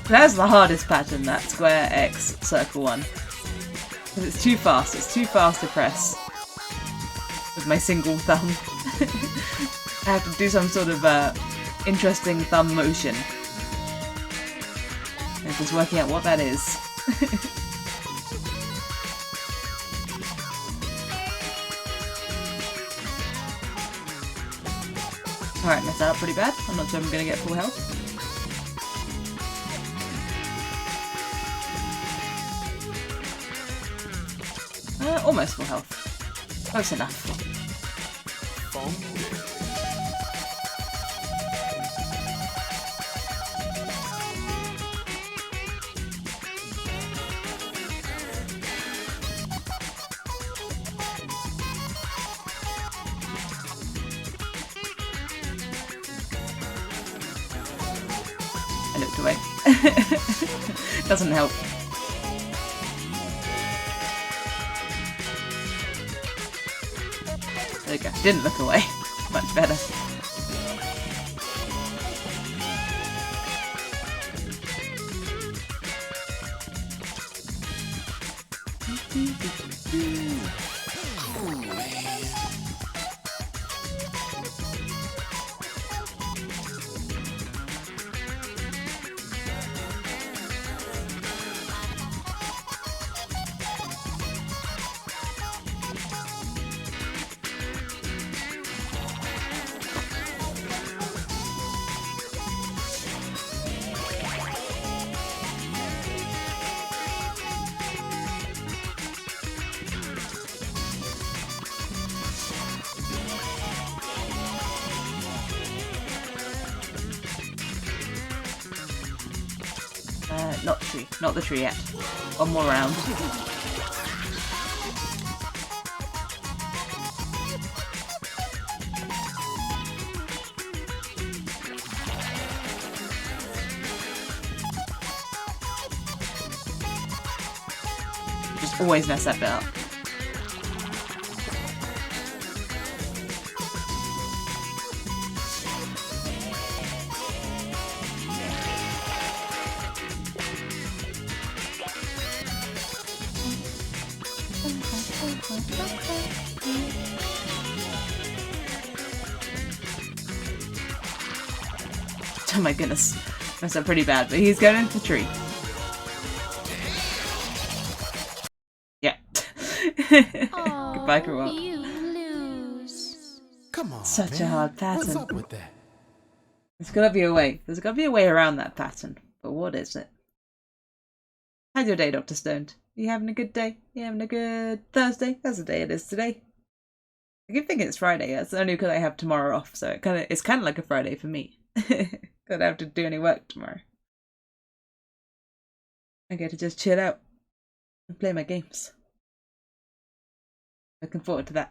That's the hardest pattern, that square X circle one. Because it's too fast. It's too fast to press with my single thumb. I have to do some sort of interesting thumb motion. And just working out what that is. Alright, messed that up pretty bad. I'm not sure I'm going to get full health. Almost full health. Close enough. I looked away. Doesn't help. There we go. Didn't look away. Much better. Not the tree. Not the tree yet. One more round. Just always mess that bit up. Oh my goodness. Messed up pretty bad, but he's going into the tree. Yeah. Goodbye, grow up. You lose. Come on, Such a man. hard What's pattern. up with that? There's gotta be a way. There's gotta be a way around that pattern. But what is it? How's your day, Dr. Stoned? You having a good day? You having a good Thursday? That's the day it is today. I keep thinking it's Friday. That's only because I have tomorrow off, so it's kind of like a Friday for me. I don't have to do any work tomorrow. I get to just chill out and play my games. Looking forward to that.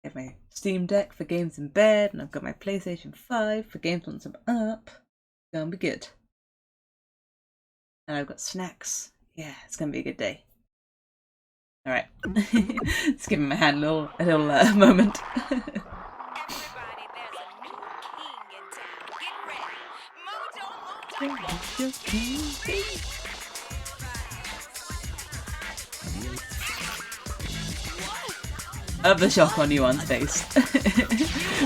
I have my Steam Deck for games in bed, and I've got my PlayStation 5 for games once I'm up. It's gonna be good. And I've got snacks. Yeah, it's gonna be a good day. Alright. Just giving my hand a little moment. Everybody, there's a new king in town. Get ready. Mojo, mojo. I love the shock on Yuan's face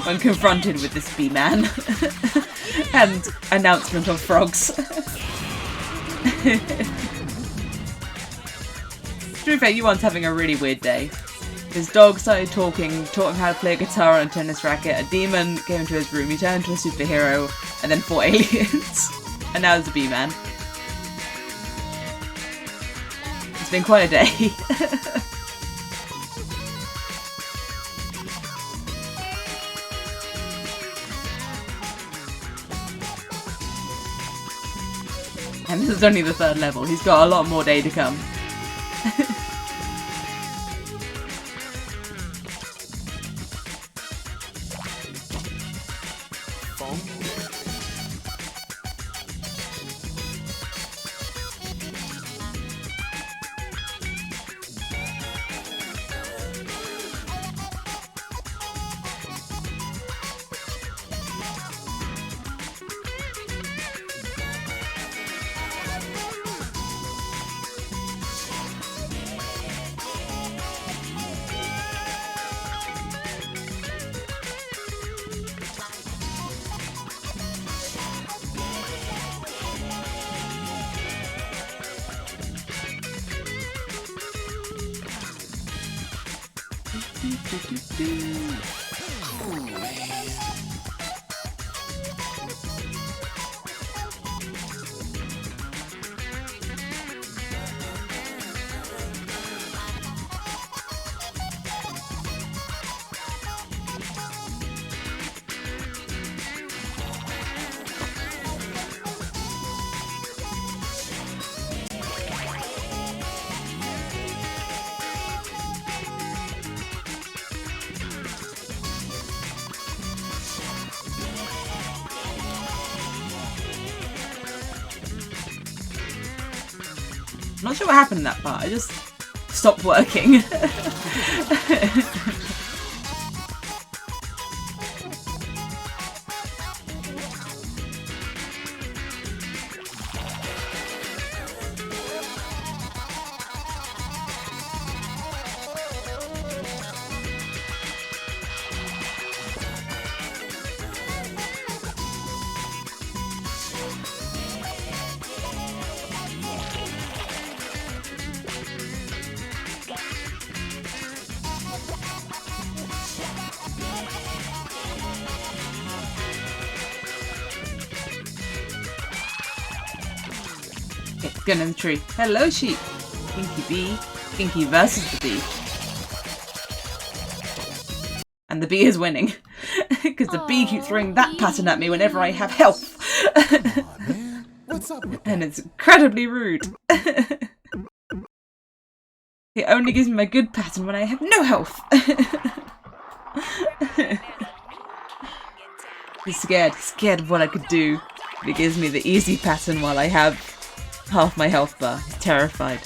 when confronted with this bee-man and announcement of frogs. To be fair, Yuan's having a really weird day. His dog started talking, taught him how to play a guitar and a tennis racket, a demon came into his room, he turned into a superhero, and then fought aliens. And now there's a bee-man. It's been quite a day. And this is only the 3rd level. He's got a lot more day to come. I'm not sure what happened in that part. I just stopped working. Gun in the tree. Hello, sheep. Kinky bee. Kinky versus the bee. And the bee is winning. Because the bee keeps throwing that pattern at me whenever I have health. Come on, man. What's up with that? And it's incredibly rude. It only gives me my good pattern when I have no health. He's scared. He's scared of what I could do. It gives me the easy pattern while I have half my health bar. He's terrified.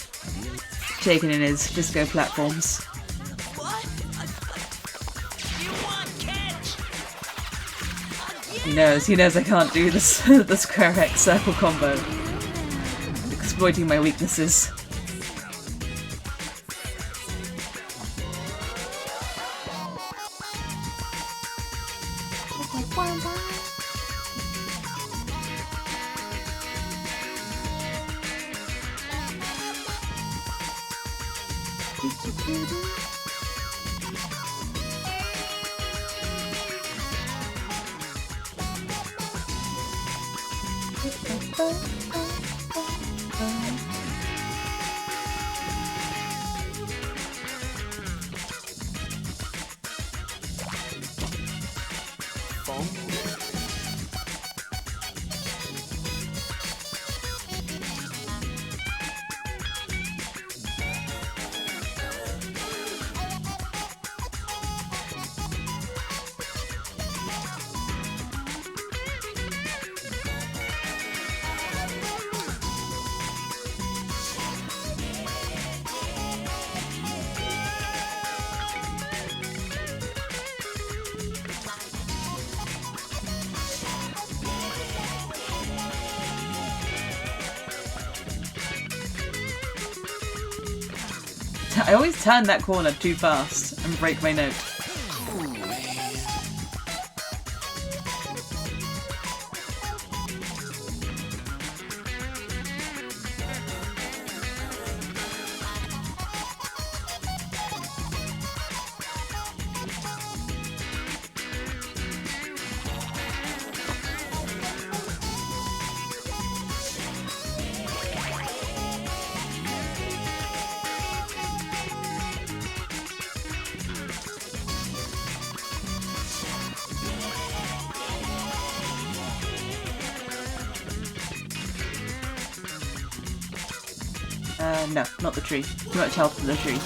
Shaking in his disco platforms. What? You want catch? He knows I can't do this the square X circle combo. Exploiting my weaknesses. I always turn that corner too fast and break my note. No, not the tree. Too much help for the tree.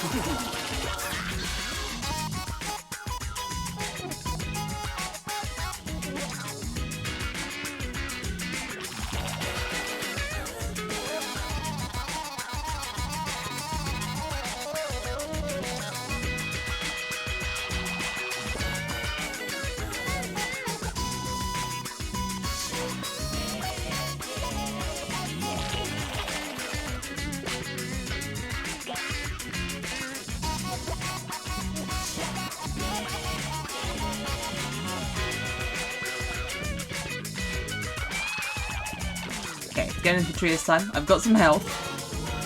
Okay, getting into the tree this time. I've got some health.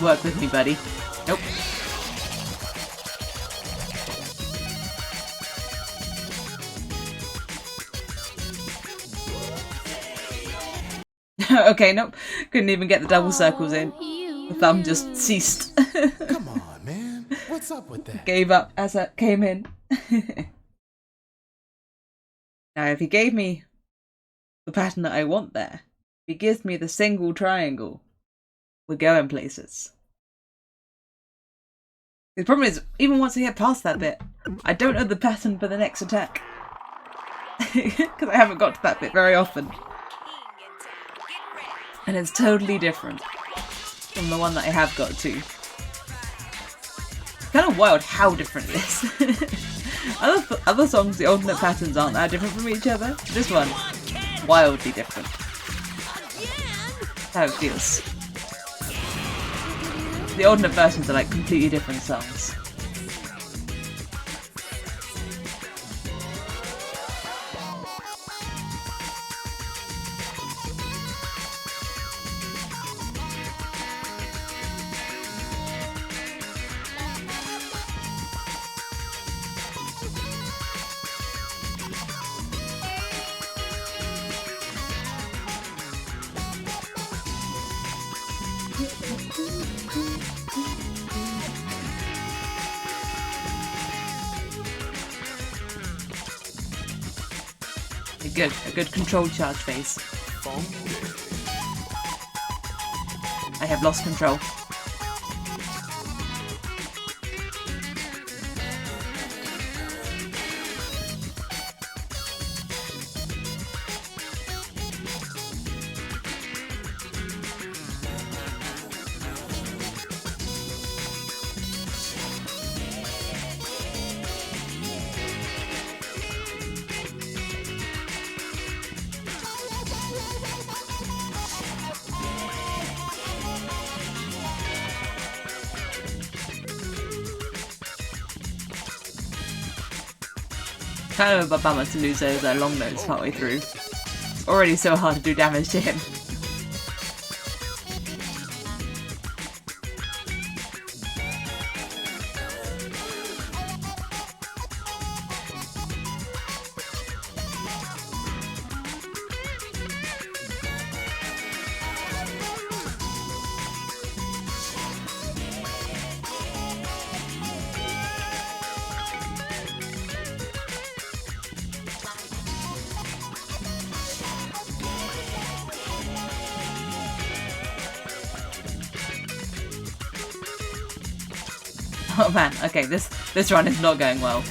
Work with me, buddy. Nope. Okay, nope. Couldn't even get the double circles in. The thumb just ceased. Come on, man. What's up with that? Gave up as I came in. Now, if he gave me the pattern that I want there, if he gives me the single triangle, we're going places. The problem is, even once I get past that bit, I don't know the pattern for the next attack. Because I haven't got to that bit very often. And it's totally different from the one that I have got to. It's kind of wild how different it is. Other songs, the alternate patterns aren't that different from each other. This one, wildly different. That's how it feels. The alternate versions are like completely different songs. A good controlled charge phase. I have lost control. Kind of a bummer to lose those long notes partway through. It's already so hard to do damage to him. Oh man, okay, this run is not going well.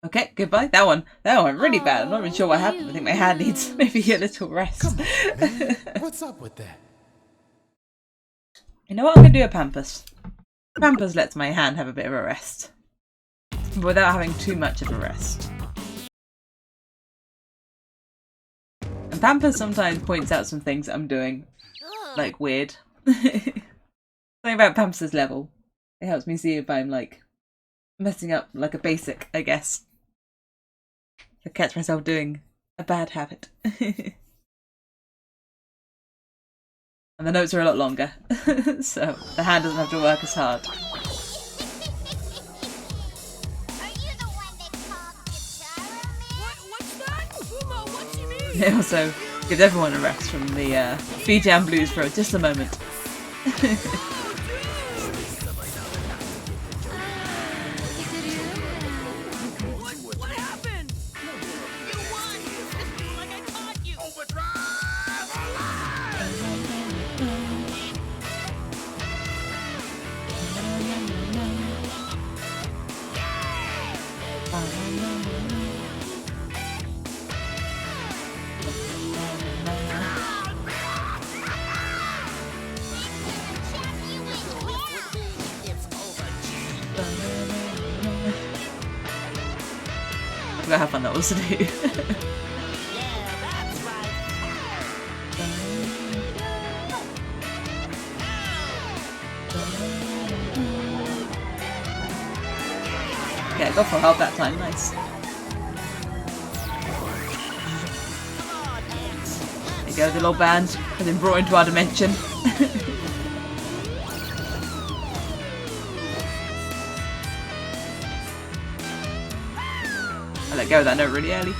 Okay, goodbye. That one went really bad. I'm not even sure what happened. I think my hand needs maybe a little rest. Come on, man. What's up with that? You know what? I'm gonna do a Pampas. Pampas lets my hand have a bit of a rest, without having too much of a rest. And Pampas sometimes points out some things that I'm doing, like, weird. Something about Pampas' level. It helps me see if I'm, like, messing up, like, a basic, I guess. I catch myself doing a bad habit. And the notes are a lot longer, so the hand doesn't have to work as hard. Are you the one they called Gitaroo, man? What's that? Uma, what do you mean? It also gives everyone a rest from the Fijan blues for just a moment. What happened? You won! Like I taught you! I forgot how fun that was to do. Okay, I got full help that time, nice. There you go, the little band has been brought into our dimension. I let go of that note really early.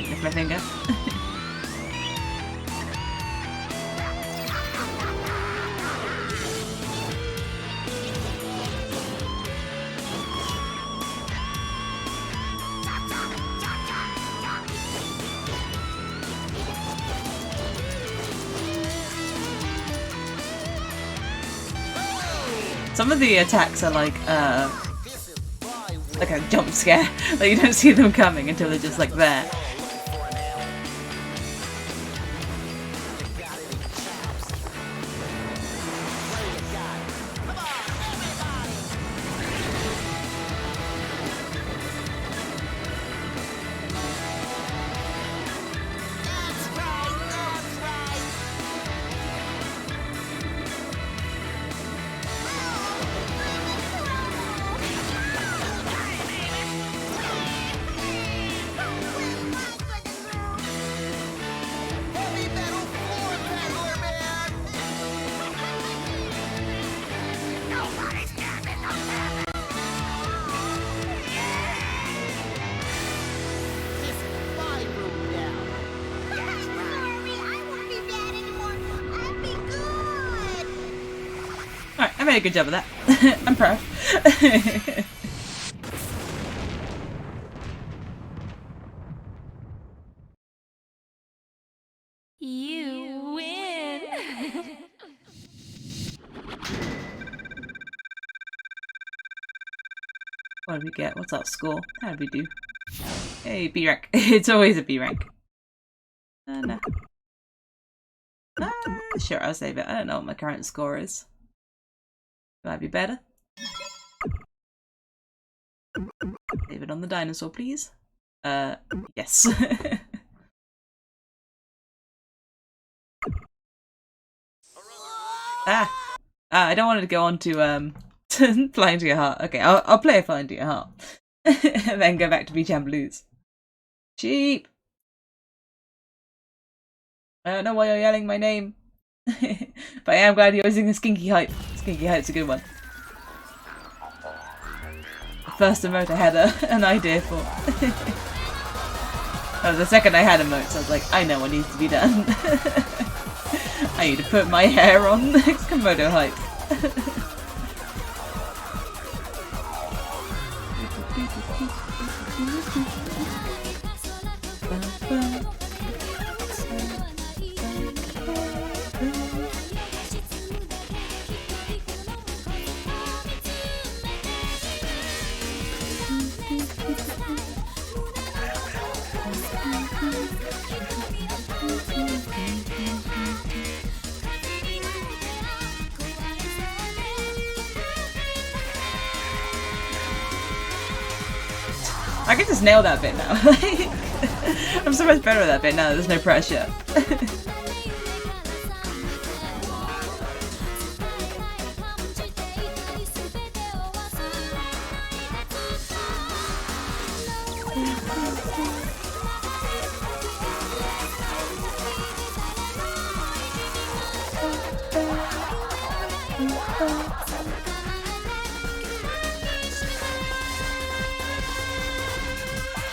Lift my finger. Some of the attacks are like a jump scare. Like you don't see them coming until they're just like there. made a good job of that. I'm proud. You win. What did we get? What's our score? How did we do? Hey, B rank. It's always a B rank. No. Sure, I'll save it. I don't know what my current score is. Might be better. Save it on the dinosaur, please. Yes. I don't want it to go on to Flying to Your Heart. Okay, I'll play Flying to Your Heart. And then go back to Beach and Blues. Sheep! I don't know why you're yelling my name. But I am glad you're using the Skinky Hype. Skinky Hype's a good one. The first emote I had an idea for. Oh, the second I had emotes, I was like, I know what needs to be done. I need to put my hair on Komodo Hype. I can just nail that bit now. I'm so much better at that bit now, there's no pressure.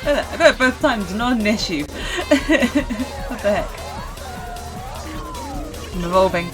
I got it both times, not an issue. What the heck? I'm evolving.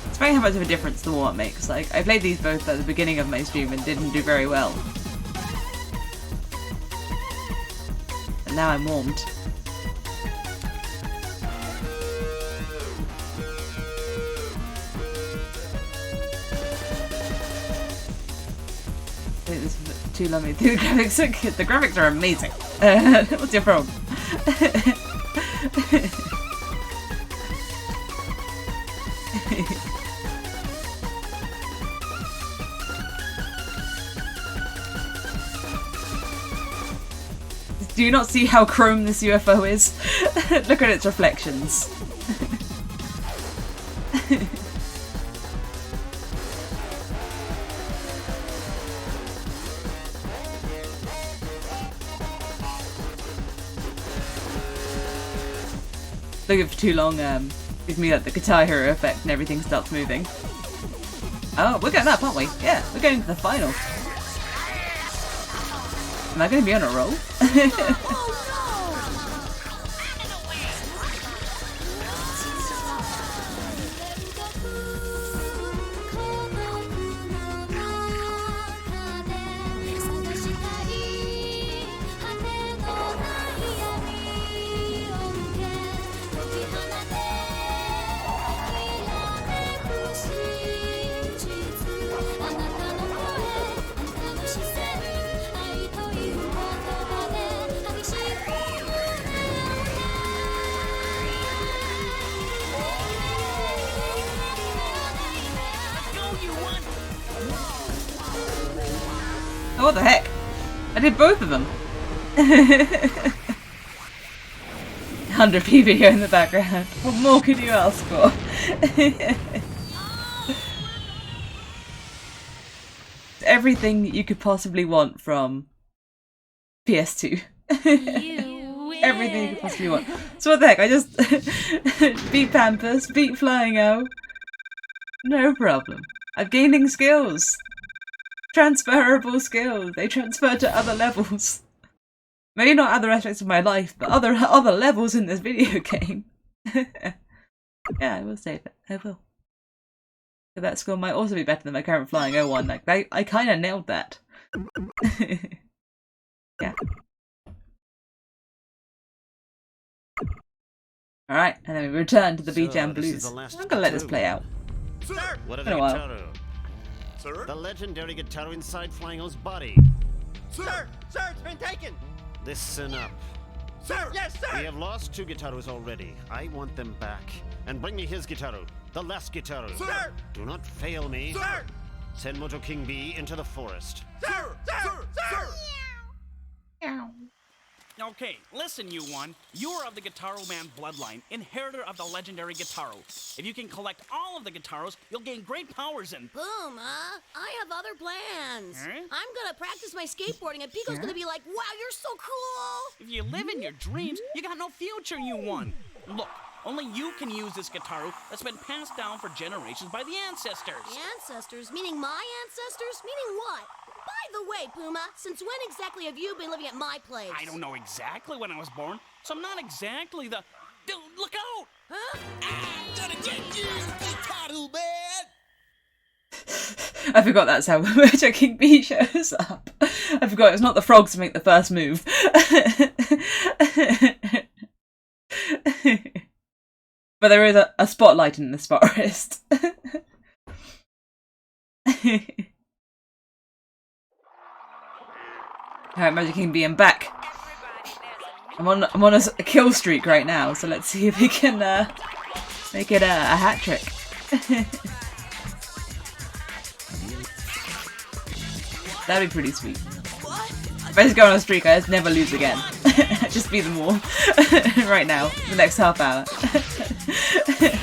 It's funny how much of a difference the warm-up makes. Like, I played these both at the beginning of my stream and didn't do very well. And now I'm warmed. I think this is too lummy. The graphics are good. The graphics are amazing. What's your problem? Do you not see how chrome this UFO is? Look at its reflections. Looking for too long gives me like the Guitar Hero effect and everything starts moving. Oh, we're going up, aren't we? Yeah, we're going to the final. Am I going to be on a roll? Oh, what the heck? I did both of them. 100p video in the background. What more could you ask for? Everything you could possibly want from PS2. Everything you could possibly want. So what the heck? I just beat Pampers, beat Flying O. No problem. I'm gaining skills. Transferable skills. They transfer to other levels. Maybe not other aspects of my life, but other levels in this video game. Yeah, I will save it. I will. But that score might also be better than my current Flying O1. Like I kind of nailed that. Yeah. All right, and then we return to the Beach and Blues. I'm gonna let this play out. Sir, what of the Been a while. Gitaroo? Sir? The legendary Gitaroo inside Flying O's body. Sir! Sir, it's been taken. Listen up. Sir! Yes, We sir. have lost 2 Gitaroos already. I want them back. And bring me his Gitaroo, the last Gitaroo. Sir! Do not fail me. Sir! Send Mojo King B into the forest. Sir! Sir! Sir! Okay, listen, you one. You are of the Gitaroo Man bloodline, inheritor of the legendary Gitaroo. If you can collect all of the Gitaroos, you'll gain great powers and... Boom, huh? I have other plans. Huh? I'm gonna practice my skateboarding, and Pico's gonna be like, wow, you're so cool! If you live in your dreams, you got no future, you one. Look, only you can use this Gitaroo that's been passed down for generations by the ancestors. Ancestors? Meaning my ancestors? Meaning what? By the way, Puma, since when exactly have you been living at my place? I don't know exactly when I was born, so I'm not exactly the... Dude, look out! Huh? I'm gonna get you, Gitaroo man! I forgot that's how Mojo King B shows up. I forgot it's not the frogs to make the first move. But there is a spotlight in this forest. Alright, Mojo King B, I'm back. I'm on a kill streak right now, so let's see if we can make it a hat trick. That'd be pretty sweet. If I just go on a streak, I just never lose again. Just beat them all. Right now, the next half hour.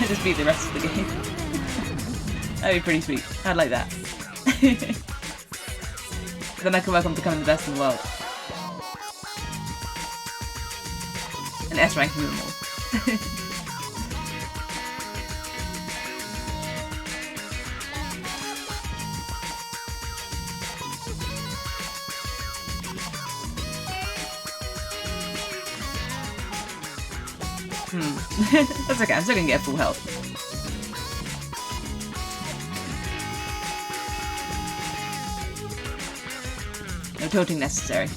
Just beat the rest of the game. That'd be pretty sweet. I'd like that. Then I can work on becoming the best in the world. And S ranking them all. That's okay, I'm still gonna get full health. No tilting necessary.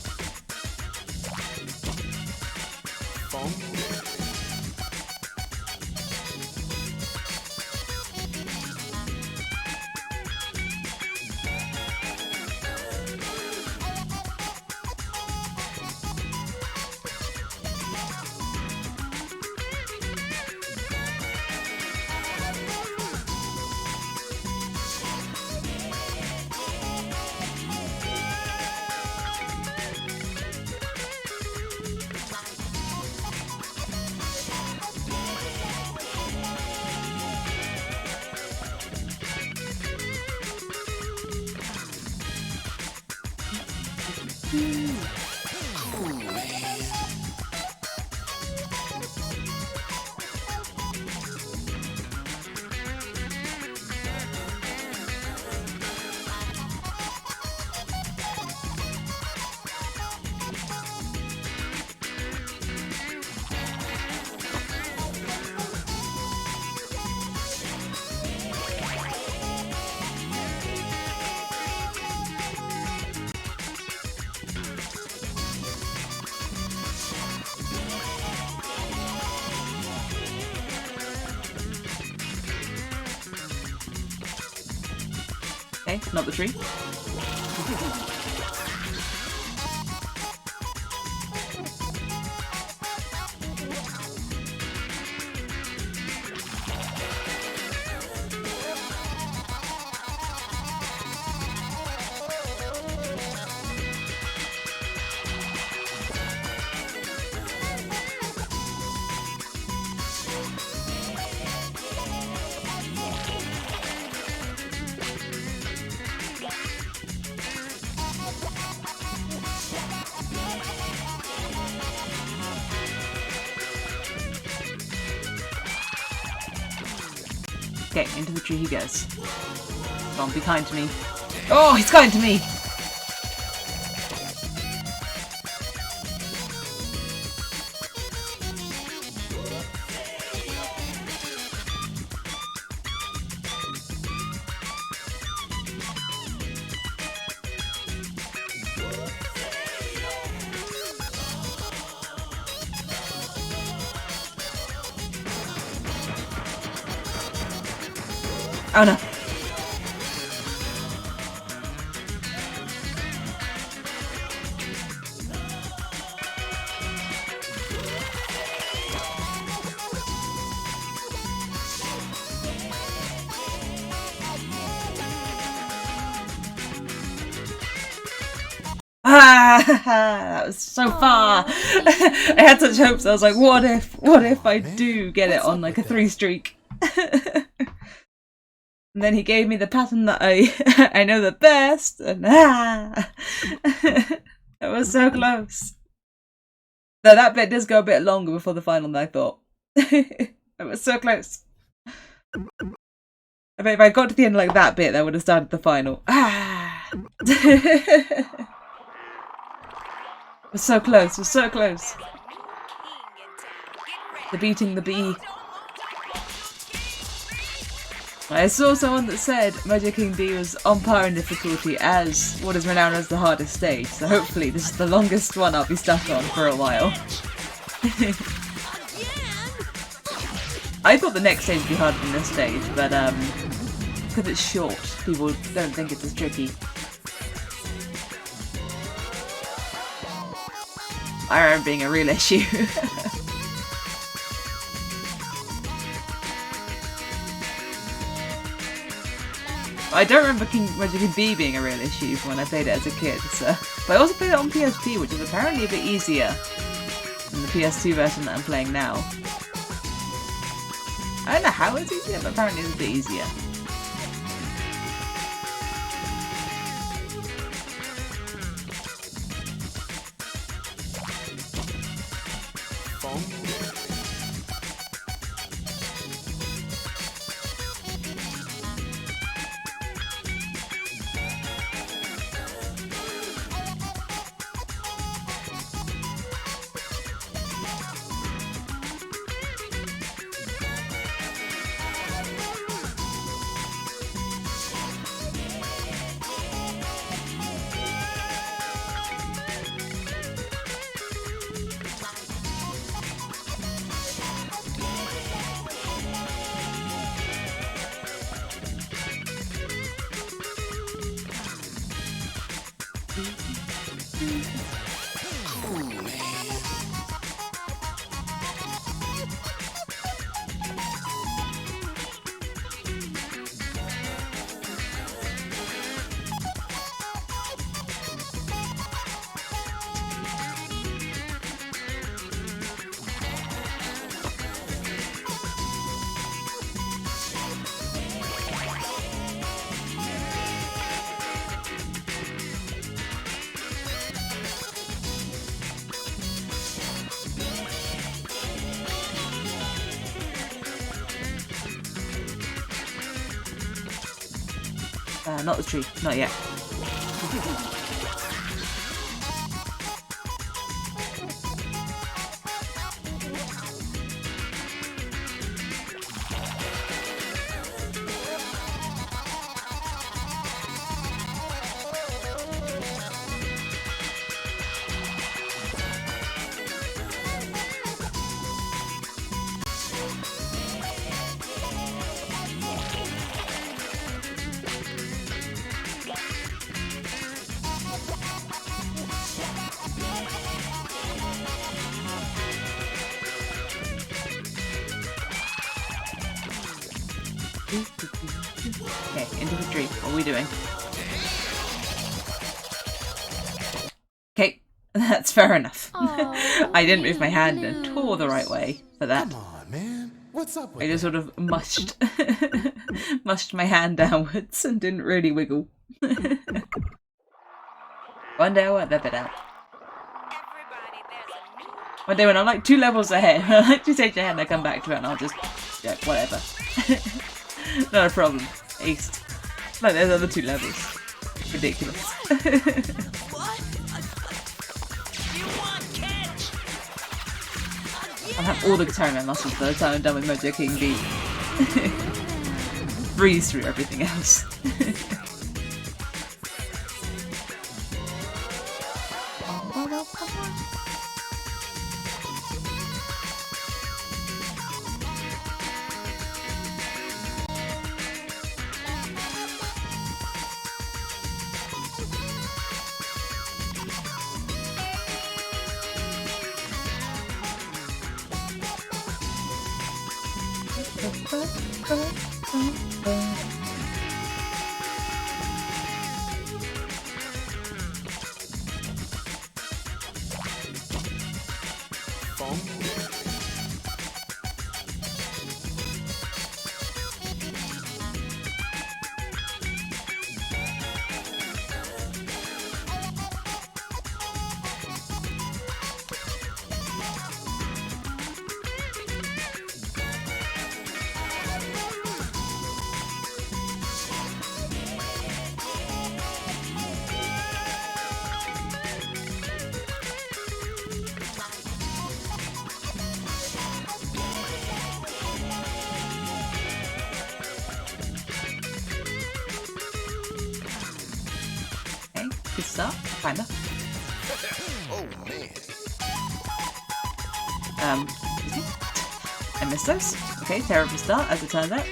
Okay, not the tree. Okay, into the tree he goes. Come on, be kind to me. Oh, he's kind to me! Oh no. Ah, that was so far. I had such hopes. I was like, what if I do get it on like a 3 streak? And then he gave me the pattern that I know the best, and it was so close. Though that bit does go a bit longer before the final than I thought. It was so close. I bet if I got to the end like that bit, that would have started the final. It was so close, it was so close. The beating the bee. I saw someone that said Mojo King B was on par in difficulty as what is renowned as the hardest stage, so hopefully this is the longest one I'll be stuck on for a while. I thought the next stage would be harder than this stage, but because it's short, people don't think it's as tricky. I remember being a real issue. I don't remember Mojo King B being a real issue from when I played it as a kid, so. But I also played it on PSP, which is apparently a bit easier than the PS2 version that I'm playing now. I don't know how it's easier, but apparently it's a bit easier. Not the tree, not yet. Okay, into the tree. What are we doing? Okay, that's fair enough. I didn't move my hand at all the right way for that. Come on, man. What's up with I just sort of mushed my hand downwards and didn't really wiggle. One day I'll work that bit out. One day when I'm like 2 levels ahead, I like to stage ahead and I come back to it and I'll just, yeah, whatever. Not a problem. Aced. Like there's other 2 levels. Ridiculous. You want catch? I'll have all the Gitaroo Man muscles by the time I'm done with Mojo King B. Breeze through everything else. Good start, kinda. Oh man. I missed those. Okay, terrible start, as it turns out.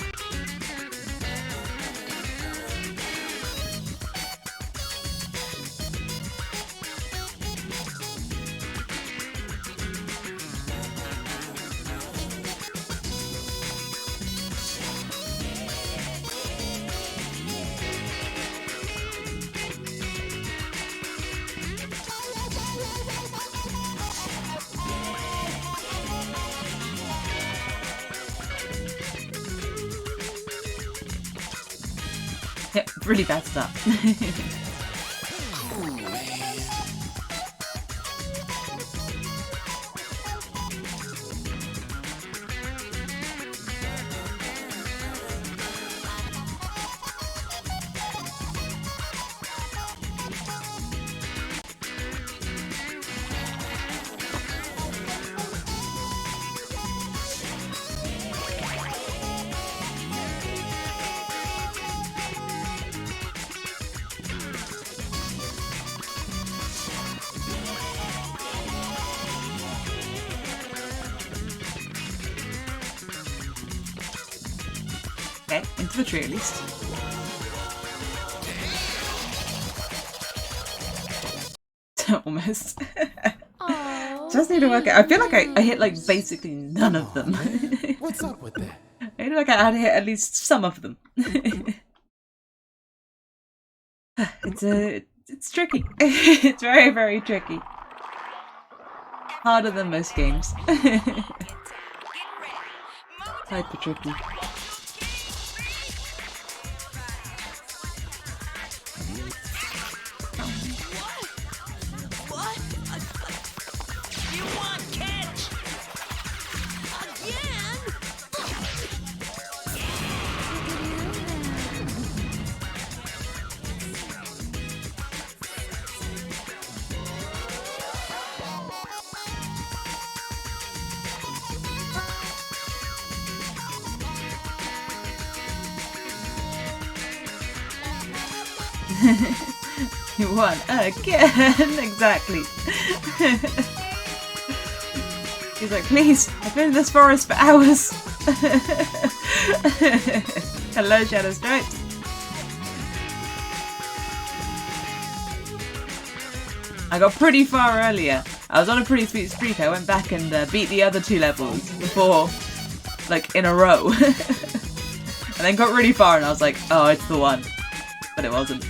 Yep, really bad start. Okay, into the tree at least. Almost. Just need to work out. I feel like I hit like basically none of them. What's up with that? I feel like I had to hit at least some of them. It's tricky. It's very, very tricky. Harder than most games. Hyper tricky. You want catch? Again? You won again. Exactly. He's like, please, I've been in this forest for hours. Hello, Shadow Stripes. I got pretty far earlier. I was on a pretty sweet streak. I went back and beat the other 2 levels before, like, in a row. And then got really far and I was like, oh, it's the one. But it wasn't.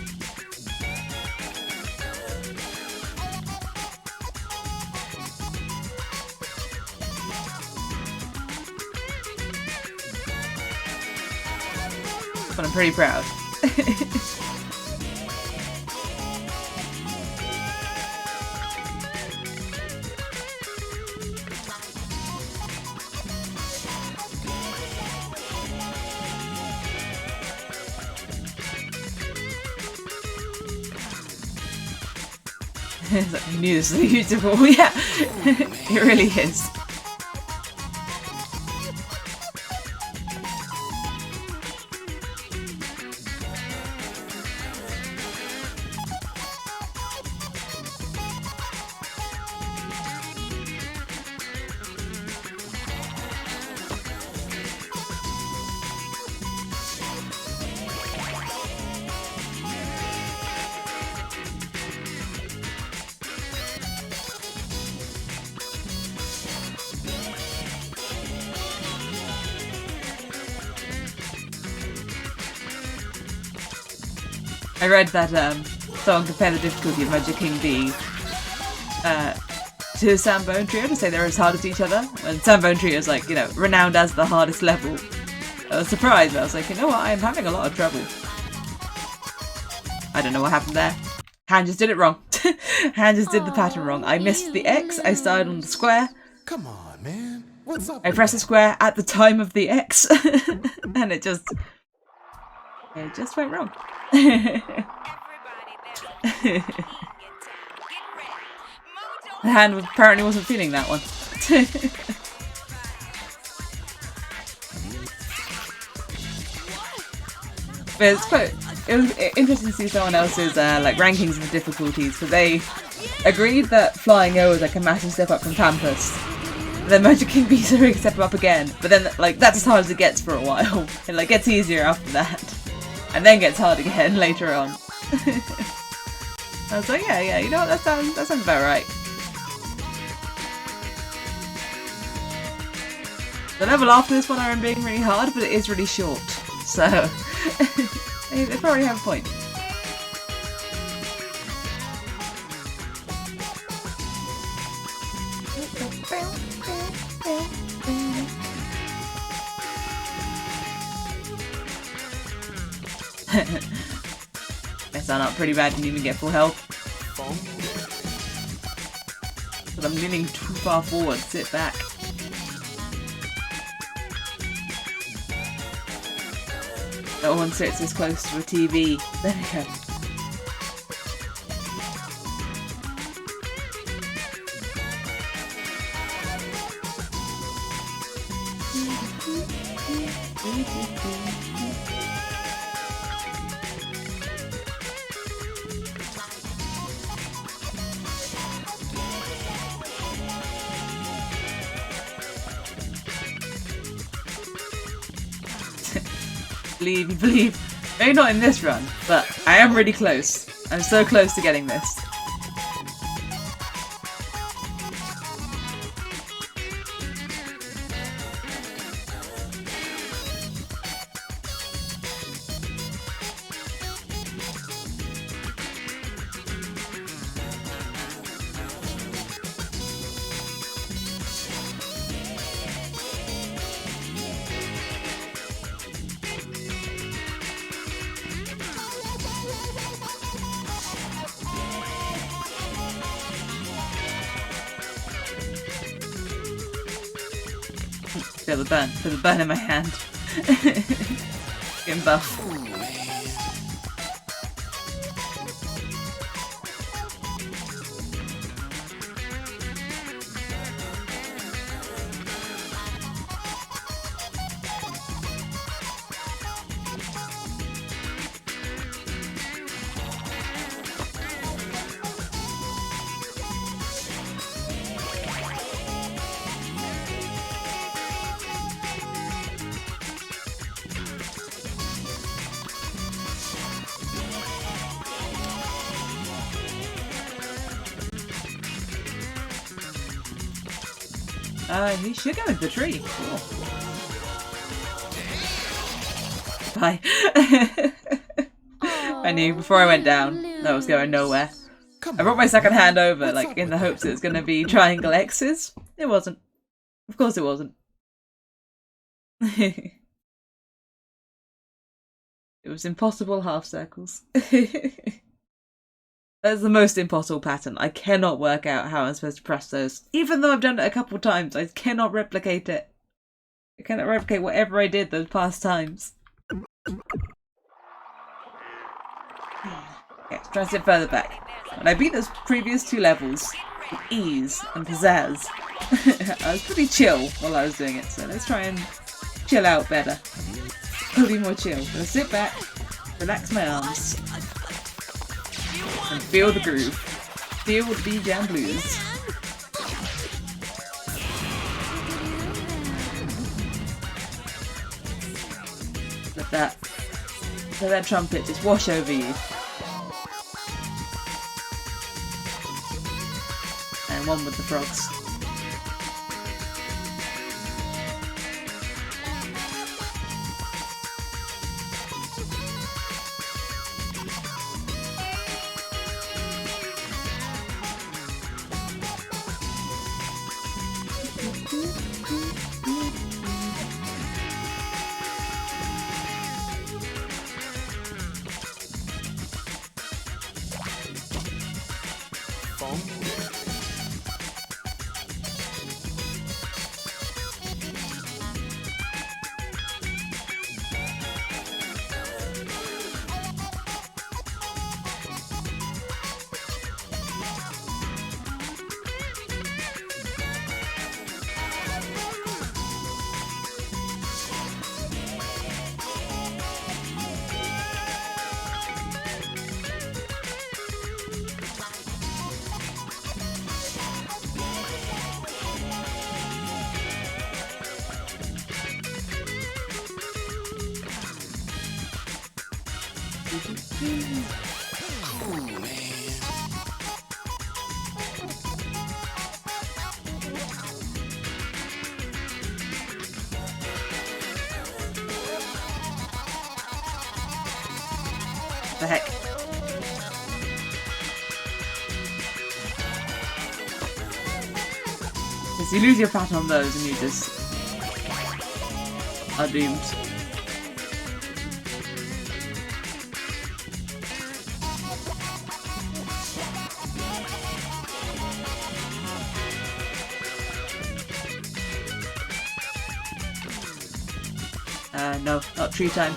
But I'm pretty proud. It's like, I knew this was beautiful. Yeah, it really is. I read that someone compared the difficulty of Magic King B to Sambone Trio to say they're as hard as each other, and Sambone Trio is like, you know, renowned as the hardest level. I was surprised, but I was like, you know what, I'm having a lot of trouble. I don't know what happened there. Han just did it wrong. Han just did the pattern wrong. I missed the X, I started on the square. Come on, man. What's up? I pressed the square at the time of the X, and it just went wrong. The hand apparently wasn't feeling that one. But it was interesting to see someone else's like rankings of the difficulties, because they agreed that flying O was like a massive step up from Campus. Then Magic King B's a big step up again, but then like that's as hard as it gets for a while. It like gets easier after that, and then gets hard again later on. I was like, yeah, you know what, that sounds about right. The level after this one I am being really hard, but it is really short, so they probably have a point. Guess I'm not pretty bad, didn't even get full health. But I'm leaning too far forward, sit back. No one sits this close to a TV. There we go. Believe. Maybe not in this run, but I am really close. I'm so close to getting this. Feel the burn in my hand. Getting buff. He should go into the tree. Cool. Bye. I knew before I went down that was going nowhere. I brought my second hand over, like, in the hopes it was going to be triangle X's. It wasn't. Of course it wasn't. It was impossible half circles. That's the most impossible pattern. I cannot work out how I'm supposed to press those. Even though I've done it a couple times, I cannot replicate it. I cannot replicate whatever I did those past times. Okay, let's try to sit further back. When I beat those previous 2 levels with ease and pizzazz, I was pretty chill while I was doing it, so let's try and chill out better. I'll be more chill. So sit back, relax my arms, and feel the groove. Feel the B-Jam blues. Let that trumpet just wash over you. And one with the frogs. The heck? Because you lose your pat on those and you just are doomed. No, not tree time.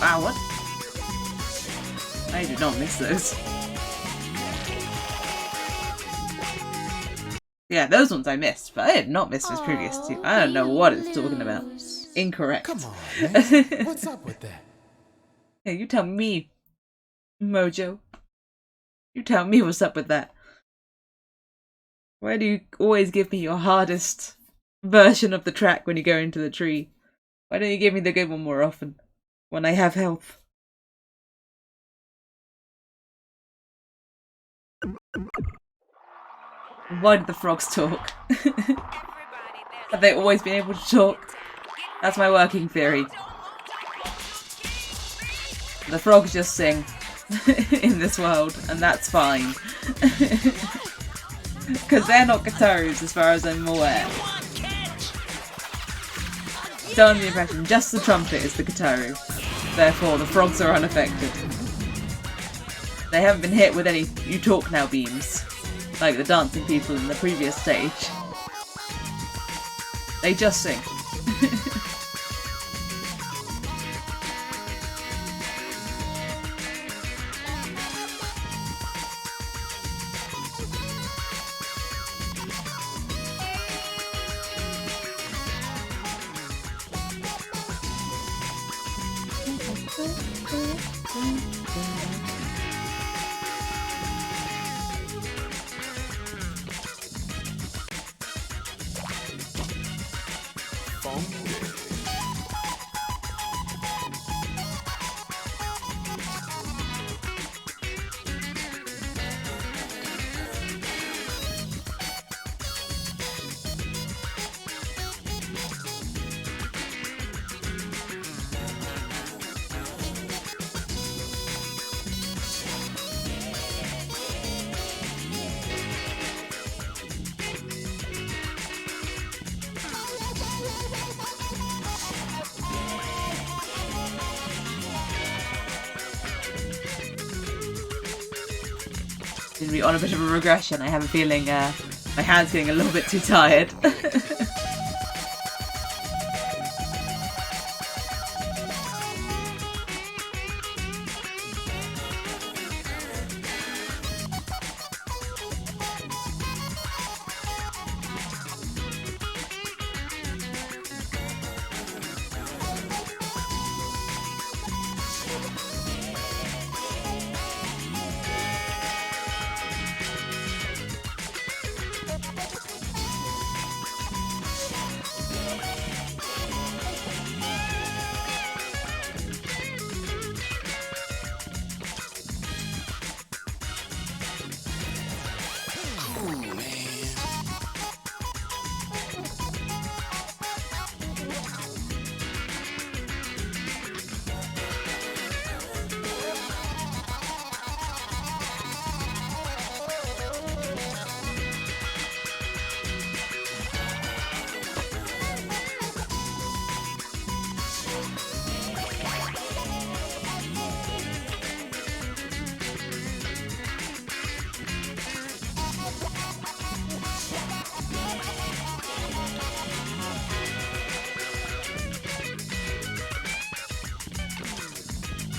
Wow, what? I did not miss those. Yeah, those ones I missed, but I had not missed those previous 2. I don't know what it's talking about. Incorrect. Come on, man. What's up with that? Yeah, you tell me, Mojo. You tell me what's up with that. Why do you always give me your hardest version of the track when you go into the tree? Why don't you give me the good one more often? When I have health. Why did the frogs talk? Have they always been able to talk? That's my working theory. The frogs just sing in this world, and that's fine. Because they're not Gitaroos as far as I'm aware. Don't the impression, just the trumpet is the Gitaroo. Therefore, the frogs are unaffected. They haven't been hit with any you talk now beams, like the dancing people in the previous stage. They just sing. seem to be on a bit of a regression. I have a feeling my hand's getting a little bit too tired.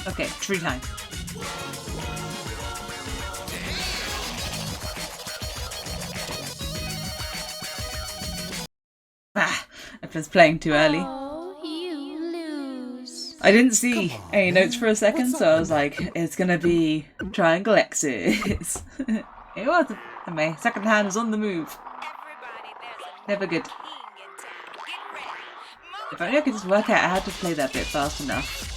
Okay, tree time. Ah, I was playing too early. Oh, you lose. I didn't see any notes for a second, so I was like, it's gonna be Triangle X's. It wasn't. And my second hand was on the move. Never good. If only I could just work out how to play that bit fast enough.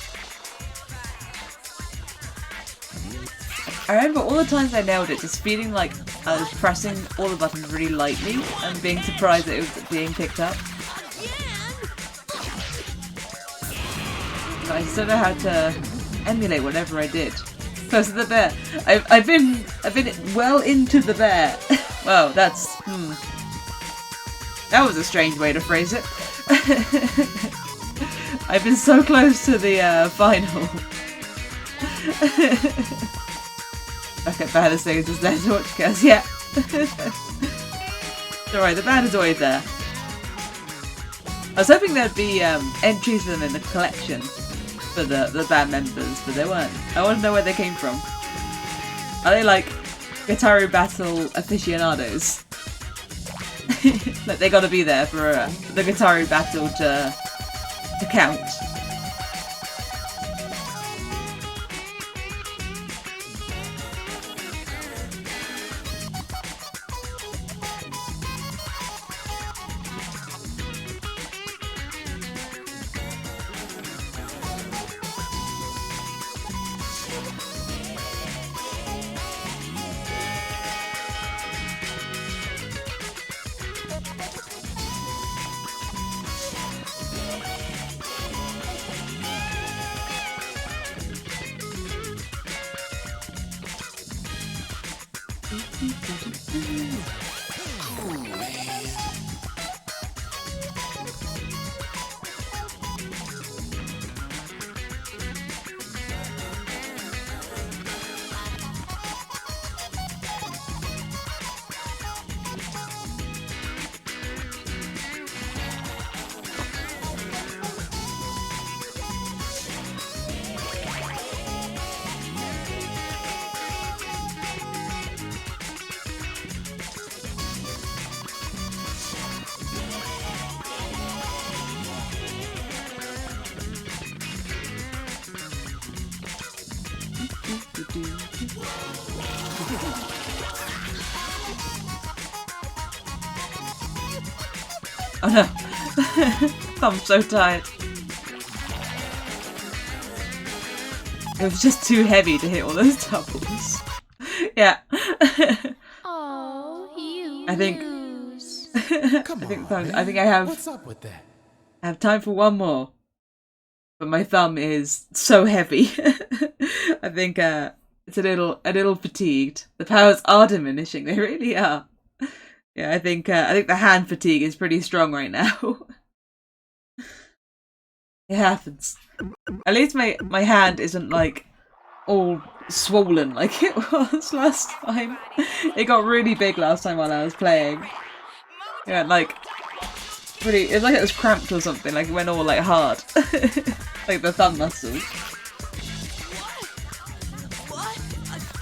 I remember all the times I nailed it, just feeling like I was pressing all the buttons really lightly and being surprised that it was being picked up. But I just don't know how to emulate whatever I did. Close to the bear. I've been well into the bear. Well, that's that was a strange way to phrase it. I've been so close to the final. Okay, bad as things is there to watch, guys. Yeah. Alright, the band is always there. I was hoping there'd be entries for them in the collection for the band members, but there weren't. I want to know where they came from. Are they like Gitaroo Battle aficionados? Like they gotta be there for the Gitaroo Battle to count. Oh no. I'm so tired. It was just too heavy to hit all those doubles. Yeah. Oh, you I think lose. I think I have What's up with that? I have time for one more. But my thumb is so heavy. I think it's a little fatigued. The powers are diminishing, they really are. Yeah, I think the hand fatigue is pretty strong right now. It happens. At least my hand isn't like all swollen like it was last time. It got really big last time while I was playing. Yeah, like really, it's like it was cramped or something. Like it went all like hard, like the thumb muscles.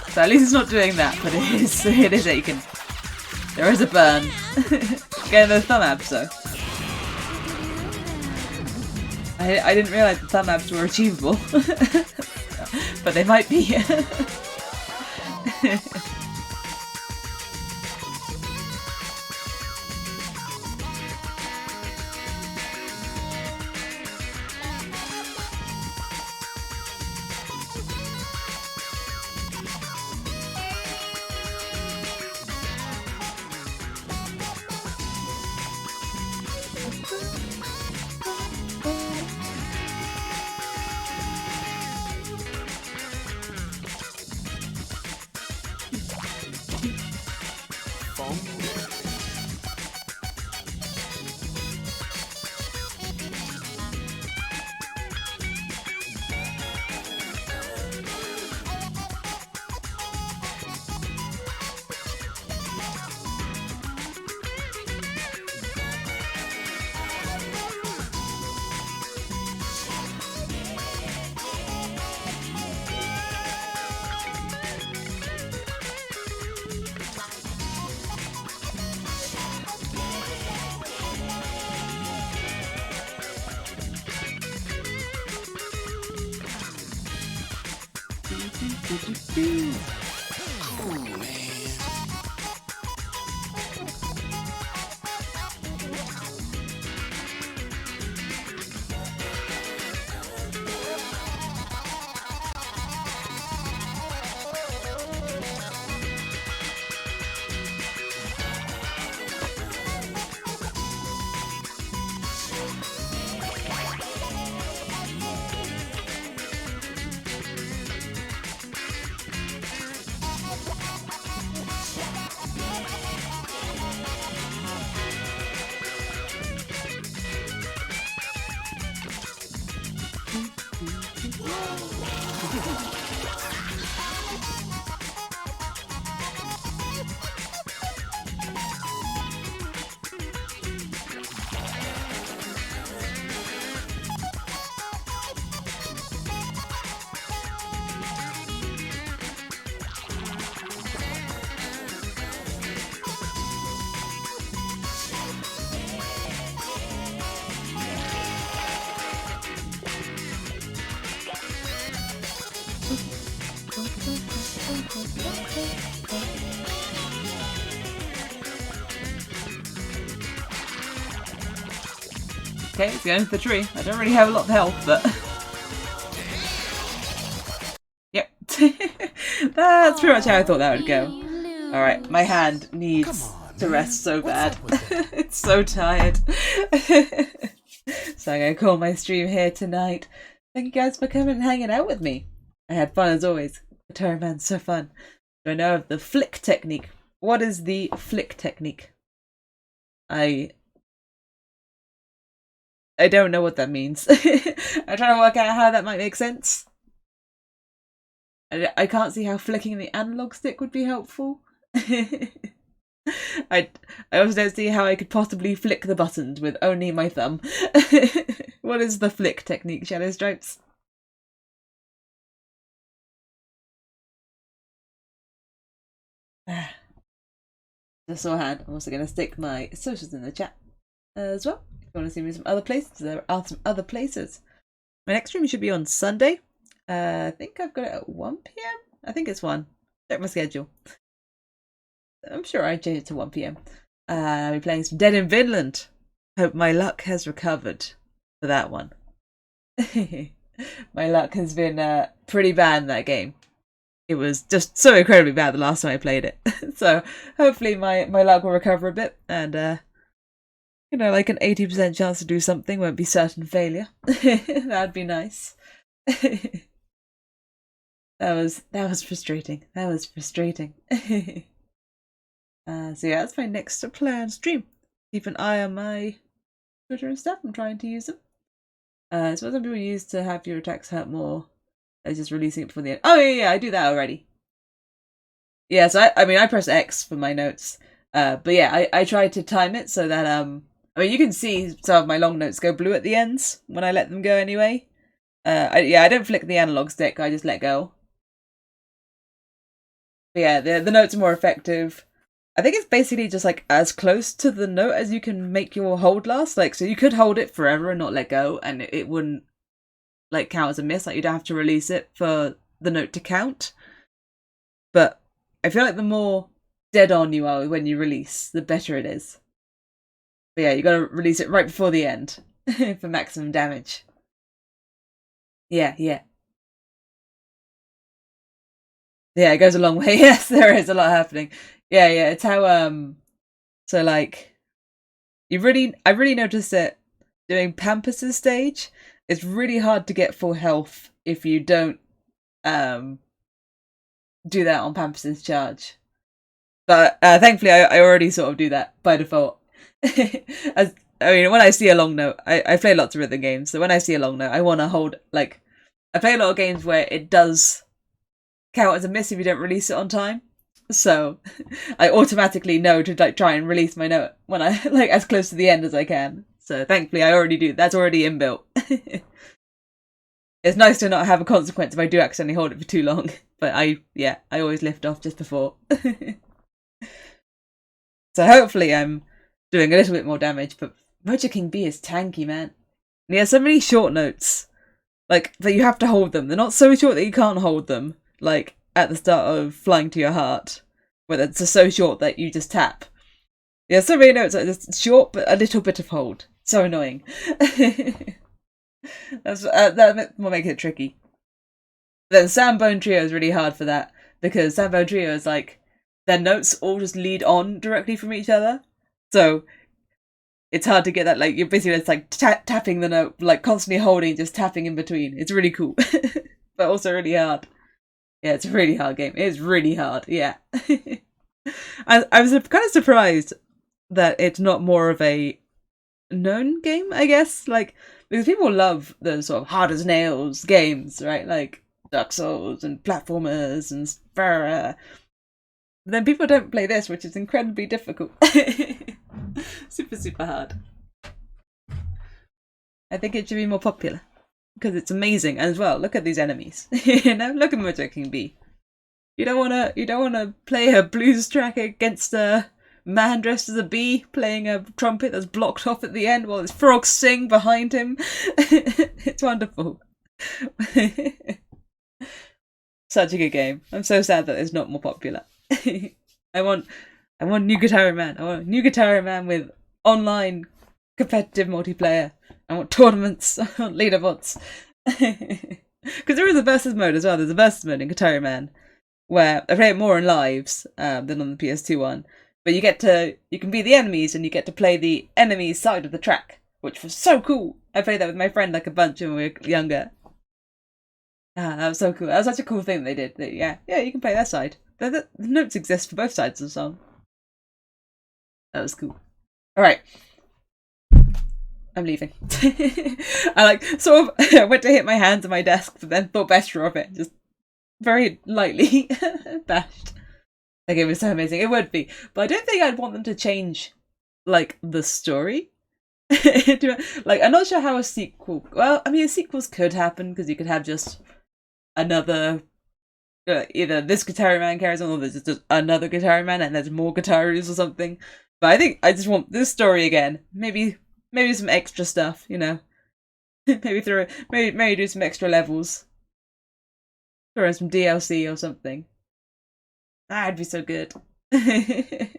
So at least it's not doing that, but it is aching. There is a burn. Getting the thumb abs though. I didn't realise the thumb abs were achievable. But they might be. Okay, it's going to the tree. I don't really have a lot of health, but... Yep. That's pretty much how I thought that would go. Alright, my hand needs to rest so bad. It's so tired. So I'm going to call my stream here tonight. Thank you guys for coming and hanging out with me. I had fun as always. Gitaroo Man's so fun. Do I know of the flick technique? What is the flick technique? I don't know what that means. I'm trying to work out how that might make sense. I can't see how flicking the analog stick would be helpful. I also don't see how I could possibly flick the buttons with only my thumb. What is the flick technique, Shadow Stripes? Just saw a hand. I'm also going to stick my socials in the chat as well. If you want to see me some other places, there are some other places. My next stream should be on Sunday. I think I've got it at 1 PM. I think it's 1. Check my schedule. I'm sure I changed it to 1 PM. I'll be playing some Dead in Vinland. Hope my luck has recovered for that one. My luck has been pretty bad in that game. It was just so incredibly bad the last time I played it. So hopefully my luck will recover a bit and you know, like an 80% chance to do something won't be certain failure. That'd be nice. That was frustrating. That was frustrating. So yeah, that's my next planned stream. Keep an eye on my Twitter and stuff. I'm trying to use them. It's what some people use to have your attacks hurt more. I was just releasing it before the end. Oh yeah, I do that already. Yeah, so I mean I press X for my notes. But yeah, I try to time it so that I mean you can see some of my long notes go blue at the ends when I let them go anyway. I don't flick the analog stick, I just let go. But yeah, the notes are more effective. I think it's basically just like as close to the note as you can make your hold last. Like, so you could hold it forever and not let go, and it wouldn't like count as a miss. Like, you don't have to release it for the note to count. But I feel like the more dead on you are when you release, the better it is. But yeah, you gotta release it right before the end for maximum damage. Yeah. Yeah, it goes a long way. Yes, there is a lot happening. Yeah, it's how so like I really noticed it doing Pampus's stage. It's really hard to get full health if you don't do that on Pampus's charge. But thankfully I already sort of do that by default. As I mean, when I see a long note, I play lots of rhythm games, so when I see a long note, I want to hold, like, I play a lot of games where it does count as a miss if you don't release it on time. So I automatically know to like try and release my note when I like as close to the end as I can. So thankfully I already do. That's already inbuilt. It's nice to not have a consequence if I do accidentally hold it for too long. But I always lift off just before. So hopefully I'm doing a little bit more damage, but Mojo King B is tanky, man. And he has so many short notes. Like, that you have to hold them. They're not so short that you can't hold them. Like, at the start of Flying to Your Heart. Where they're just so short that you just tap. Yeah, so many notes that are just short, but a little bit of hold. So annoying. That will make it tricky. Then Sambone Trio is really hard for that. Because Sambone Trio is like, their notes all just lead on directly from each other. So it's hard to get that, like, you're basically just like tapping the note, like constantly holding, just tapping in between. It's really cool. But also really hard. Yeah, it's a really hard game. It's really hard, yeah. I was kind of surprised that it's not more of a known game, I guess. Like, because people love the sort of hard as nails games, right? Like Dark Souls and platformers and Spara. But then people don't play this, which is incredibly difficult. Super, super hard. I think it should be more popular. Because it's amazing as well. Look at these enemies. You know, look at Mojo King B. You don't wanna play a blues track against a man dressed as a bee playing a trumpet that's blocked off at the end while his frogs sing behind him. It's wonderful. Such a good game. I'm so sad that it's not more popular. I want new Gitaroo Man. I want a new Gitaroo Man with online competitive multiplayer. I want tournaments. I want leaderboards. Because there is a versus mode as well. There's a versus mode in Gitaroo Man where I play it more in lives than on the PS2 one. But you can be the enemies and you get to play the enemy's side of the track, which was so cool. I played that with my friend like a bunch when we were younger. That was so cool. That was such a cool thing they did. Yeah, you can play that side. The notes exist for both sides of the song. That was cool. Alright. I'm leaving. I like sort of went to hit my hands on my desk, but then thought better of it. Just very lightly bashed. That game was so amazing. It would be, but I don't think I'd want them to change like the story. Like, I'm not sure how a sequel. Well, I mean, sequels could happen because you could have just another. Either this Gitaroo Man carries on, or there's just another Gitaroo Man, and there's more Gitaroos or something. But I think I just want this story again. Maybe some extra stuff, you know. maybe do some extra levels. Throw in some DLC or something. That'd be so good. Make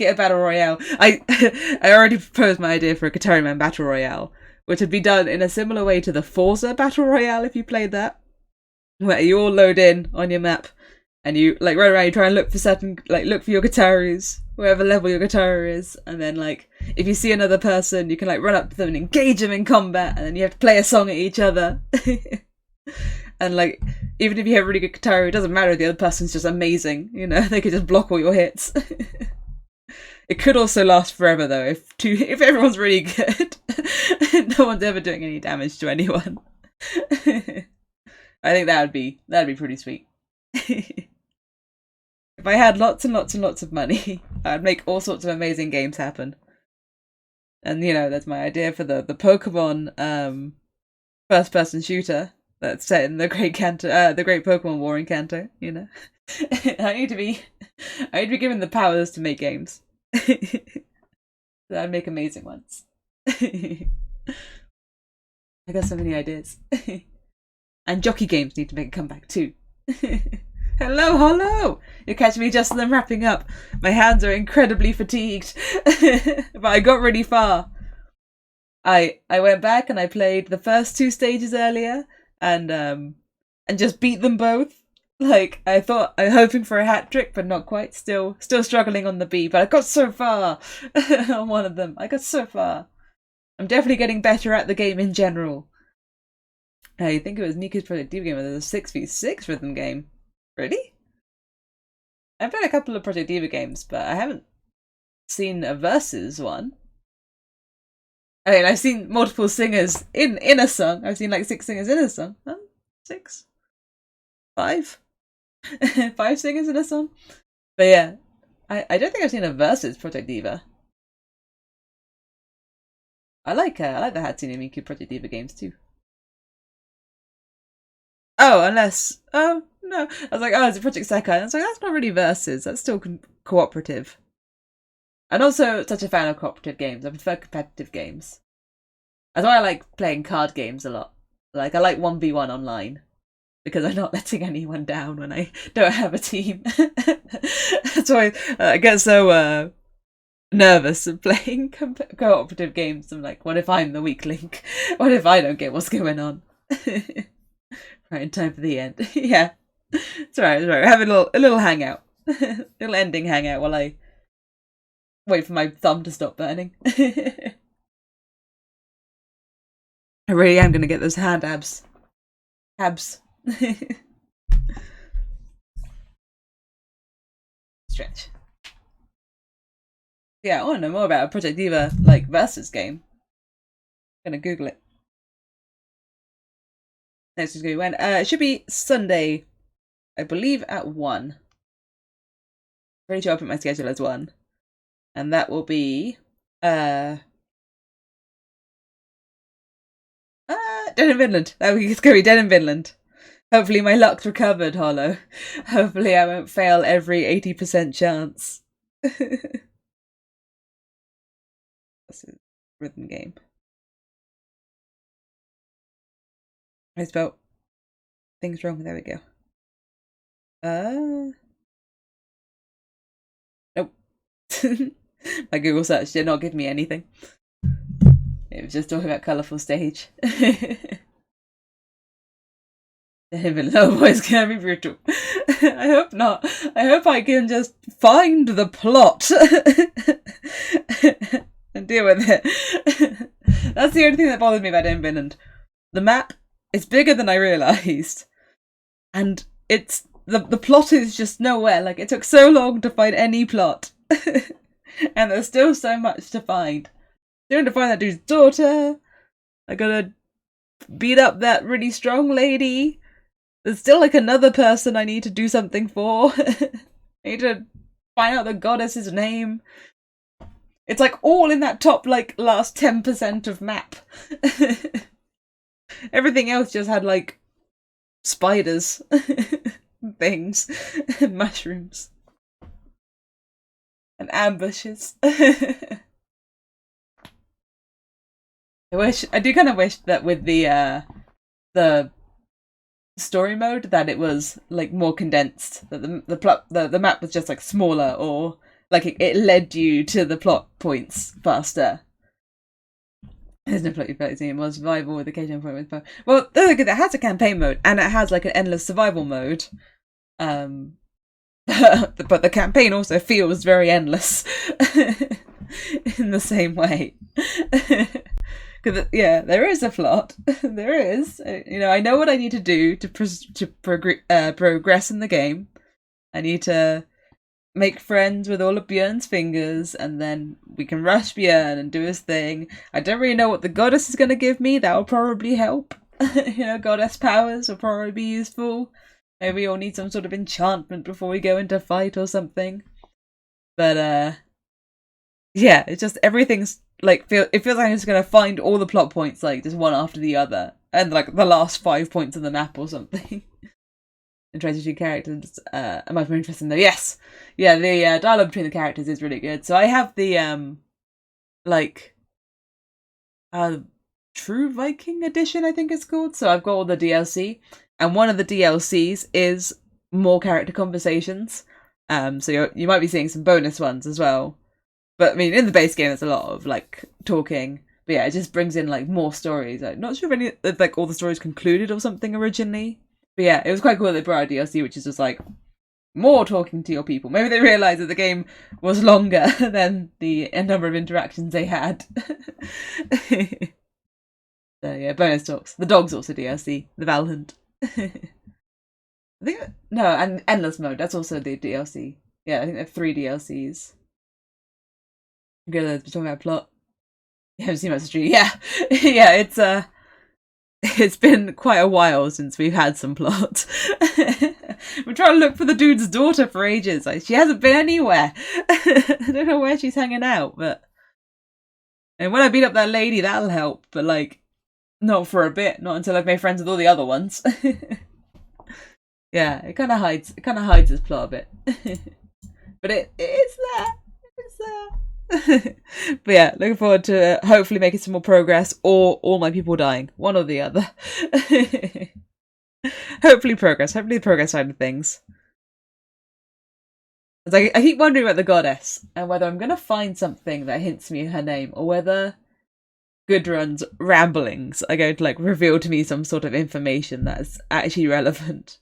it a battle royale. I already proposed my idea for a Gitaroo Man battle royale, which would be done in a similar way to the Forza battle royale if you played that, where you all load in on your map and you like run around, you try and look for your Gitaroos, wherever level your Gitaroo is, and then like if you see another person, you can like run up to them and engage them in combat, and then you have to play a song at each other. And like even if you have a really good Gitaroo, it doesn't matter if the other person's just amazing, you know, they could just block all your hits. It could also last forever though, if everyone's really good. No one's ever doing any damage to anyone. I think that'd be pretty sweet. If I had lots and lots and lots of money, I'd make all sorts of amazing games happen. And you know, that's my idea for the Pokemon first person shooter that's set in the Great Pokemon War in Kanto, you know. I need to be given the powers to make games. I'd make amazing ones. I got so many ideas. And jockey games need to make a comeback too. Hello! You're catching me just as I'm wrapping up. My hands are incredibly fatigued. But I got really far. I went back and I played the first 2 stages earlier and just beat them both. Like, I thought, I'm hoping for a hat trick, but not quite. Still struggling on the B, but I got so far on one of them. I got so far. I'm definitely getting better at the game in general. I think it was Miku's Project Diva game where there's a 6v6 rhythm game. Really? I've played a couple of Project Diva games, but I haven't seen a versus one. I mean, I've seen multiple singers in a song. I've seen like 6 singers in a song. 6? 5? 5 singers in a song? But yeah, I don't think I've seen a versus Project Diva. I like the Hatsune Miku Project Diva games too. Oh, unless... Oh, no. I was like, oh, it's a Project Sekai. And I was like, that's not really versus. That's still cooperative. I'm also such a fan of cooperative games. I prefer competitive games. That's why I like playing card games a lot. Like, I like 1v1 online. Because I'm not letting anyone down when I don't have a team. That's why I get so nervous of playing cooperative games. I'm like, what if I'm the weak link? What if I don't get what's going on? Right in time for the end. Yeah. It's alright, it's alright. Have a little hangout. Little ending hangout while I wait for my thumb to stop burning. I really am gonna get those hand abs. Abs. Stretch. Yeah, I want to know more about a Project Diva like versus game. I'm gonna Google it. Let's just go when. It should be Sunday, I believe, at 1. Pretty sure I put my schedule as 1, and that will be Dead in Finland. It's gonna be Dead in Finland. Hopefully my luck's recovered, Hollow. Hopefully I won't fail every 80% chance. This is a rhythm game. I spelled things wrong. There we go. Nope. My Google search did not give me anything. It was just talking about colourful stage. Oh boy, it's gonna be brutal. I hope not. I hope I can just find the plot and deal with it. That's the only thing that bothers me about Dead in Finland. The map is bigger than I realised, and it's the plot is just nowhere. Like, it took so long to find any plot, and there's still so much to find. Still to find that dude's daughter. I gotta beat up that really strong lady. There's still like another person I need to do something for. I need to find out the goddess's name. It's like all in that top like last 10% of map. Everything else just had like spiders, things, mushrooms, and ambushes. I do kind of wish that with the story mode that it was like more condensed, that the map was just like smaller, or like it led you to the plot points faster. There's no plot you more survival with occasional point with well, look, it has a campaign mode and it has like an endless survival mode. But the campaign also feels very endless in the same way. Because yeah, there is a plot. There is. You know, I know what I need to do to progress in the game. I need to make friends with all of Björn's fingers, and then we can rush Björn and do his thing. I don't really know what the goddess is going to give me. That will probably help. You know, goddess powers will probably be useful. Maybe we all need some sort of enchantment before we go into fight or something. But yeah, it's just everything's like it feels like I'm just gonna find all the plot points like just one after the other, and like the last 5 points of the map or something. And try to do characters. Am I more interested though? Yes, yeah. The dialogue between the characters is really good. So I have the like True Viking edition, I think it's called. So I've got all the DLC, and one of the DLCs is more character conversations. So you might be seeing some bonus ones as well. But I mean, in the base game, there's a lot of like talking. But yeah, it just brings in like more stories. I'm not sure if like all the stories concluded or something originally. But yeah, it was quite cool that they brought out DLC, which is just like more talking to your people. Maybe they realised that the game was longer than the number of interactions they had. So yeah, bonus talks. The dog's also DLC. The Valhunt. I think no, and Endless Mode. That's also the DLC. Yeah, I think they have 3 DLCs. Good, we're talking about plot. You haven't seen much history. Yeah, yeah. It's been quite a while since we've had some plot. We're trying to look for the dude's daughter for ages. Like, she hasn't been anywhere. I don't know where she's hanging out, but and when I beat up that lady, that'll help. But like, not for a bit. Not until I've made friends with all the other ones. Yeah, it kind of hides. It kind of hides its plot a bit. But it's there. It's there. But yeah, looking forward to hopefully making some more progress, or all my people dying, one or the other. Hopefully the progress side of things. I keep wondering about the goddess, and whether I'm going to find something that hints me her name, or whether Gudrun's ramblings are going to like reveal to me some sort of information that's actually relevant.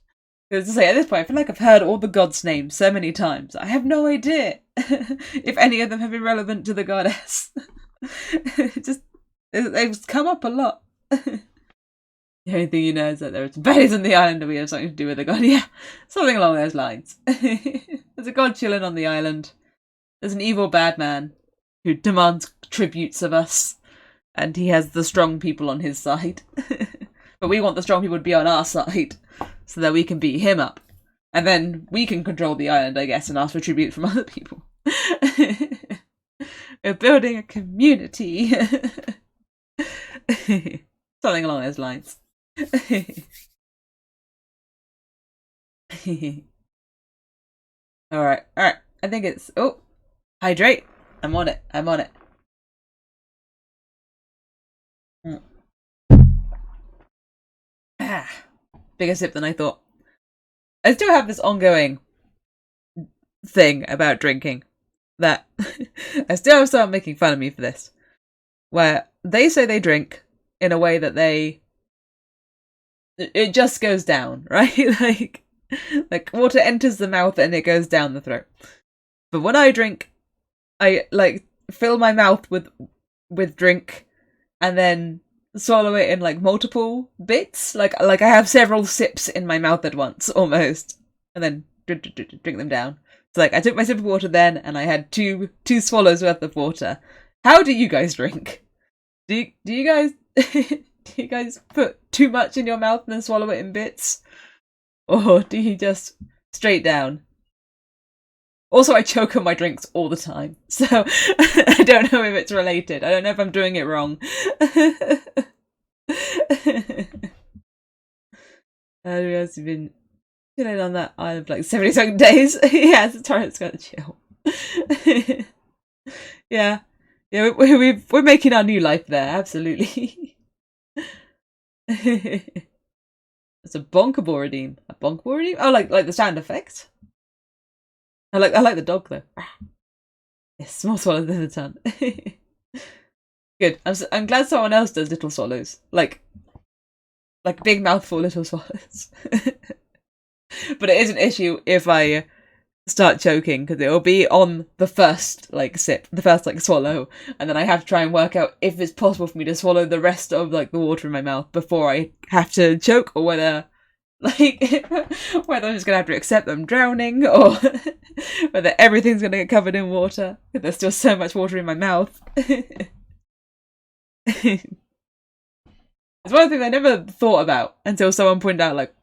Because to say, at this point, I feel like I've heard all the gods' names so many times. I have no idea if any of them have been relevant to the goddess. They've come up a lot. The only thing you know is that there are some baddies on the island and we have something to do with the god. Yeah, something along those lines. There's a god chilling on the island. There's an evil bad man who demands tributes of us. And he has the strong people on his side. But we want the strong people to be on our side, so that we can beat him up. And then we can control the island, I guess, and ask for tribute from other people. We're building a community. Something along those lines. Alright. I think it's... Oh! Hydrate! I'm on it. Bigger sip than I thought. I still have this ongoing thing about drinking that I still have someone making fun of me for this, where they say they drink in a way that it just goes down, right? like water enters the mouth and it goes down the throat. But when I drink, I like fill my mouth with drink and then swallow it in like multiple bits. Like I have several sips in my mouth at once, almost, and then drink them down. So like I took my sip of water then, and I had two swallows worth of water. How do you guys drink? Do you guys do you guys put too much in your mouth and then swallow it in bits, or do you just straight down? Also, I choke on my drinks all the time, so I don't know if it's related. I don't know if I'm doing it wrong. We have been chilling on that island for like 70 days. Yeah, the torrent's gonna chill. Yeah, we're making our new life there. Absolutely. It's a bonkable redeem. A bonkable redeem. Oh, like the sound effect. I like the dog though. Yes, small swallows in the ton. Good. I'm glad someone else does little swallows. Like big mouthful little swallows. But it is an issue if I start choking, because it will be on the first like sip, the first like swallow, and then I have to try and work out if it's possible for me to swallow the rest of like the water in my mouth before I have to choke, or whether I'm just gonna have to accept them drowning, or whether everything's gonna get covered in water. There's still so much water in my mouth. It's one of the things I never thought about until someone pointed out, like,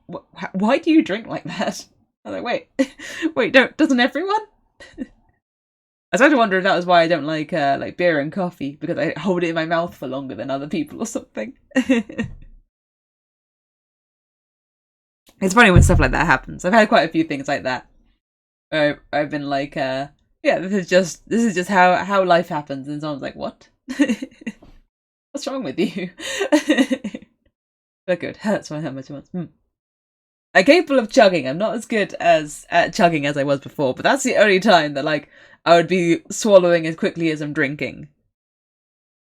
why do you drink like that? I was like, wait, doesn't everyone? I started to wonder if that was why I don't like beer and coffee, because I hold it in my mouth for longer than other people or something. It's funny when stuff like that happens. I've had quite a few things like that. Where I've been like, yeah, this is just how life happens, and someone's like, what? What's wrong with you? But good, that's why how much it wants. I'm capable of chugging. I'm not as good at chugging as I was before, but that's the only time that like I would be swallowing as quickly as I'm drinking.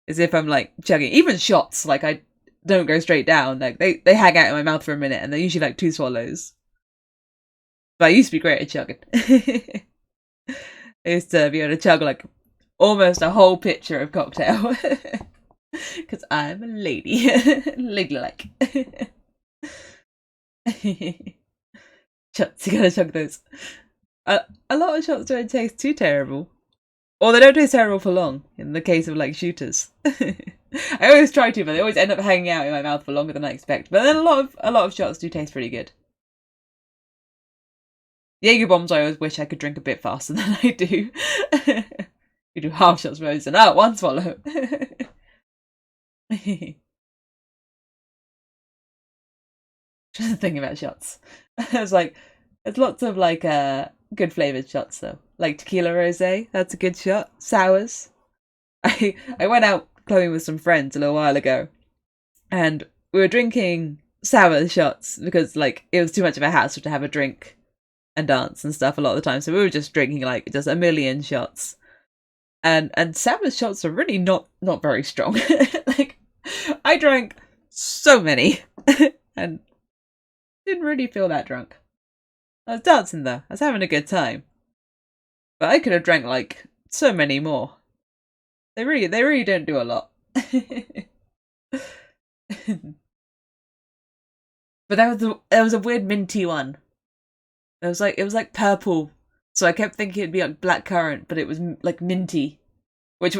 As if I'm like chugging. Even shots, like I don't go straight down. Like they hang out in my mouth for a minute, and they're usually like 2 swallows. But I used to be great at chugging. I used to be able to chug like almost a whole pitcher of cocktail. Because I'm a lady. Ladylike. Shots, you gotta chug those. A lot of shots don't taste too terrible. Or they don't taste terrible for long, in the case of like shooters. I always try to, but they always end up hanging out in my mouth for longer than I expect. But then a lot of shots do taste pretty good. Jaeger bombs I always wish I could drink a bit faster than I do. You do half shots most and 1 swallow. Just thinking about shots. There's lots of like good flavoured shots though. Like tequila rosé, that's a good shot. Sours. I went out clubbing with some friends a little while ago, and we were drinking sour shots because like it was too much of a hassle to have a drink and dance and stuff a lot of the time. So we were just drinking like just a million shots. And sour shots are really not very strong. Like I drank so many and didn't really feel that drunk. I was dancing though. I was having a good time. But I could have drank like so many more. They really don't do a lot. But there was a weird minty one. It was like purple. So I kept thinking it'd be like blackcurrant, but it was like minty, which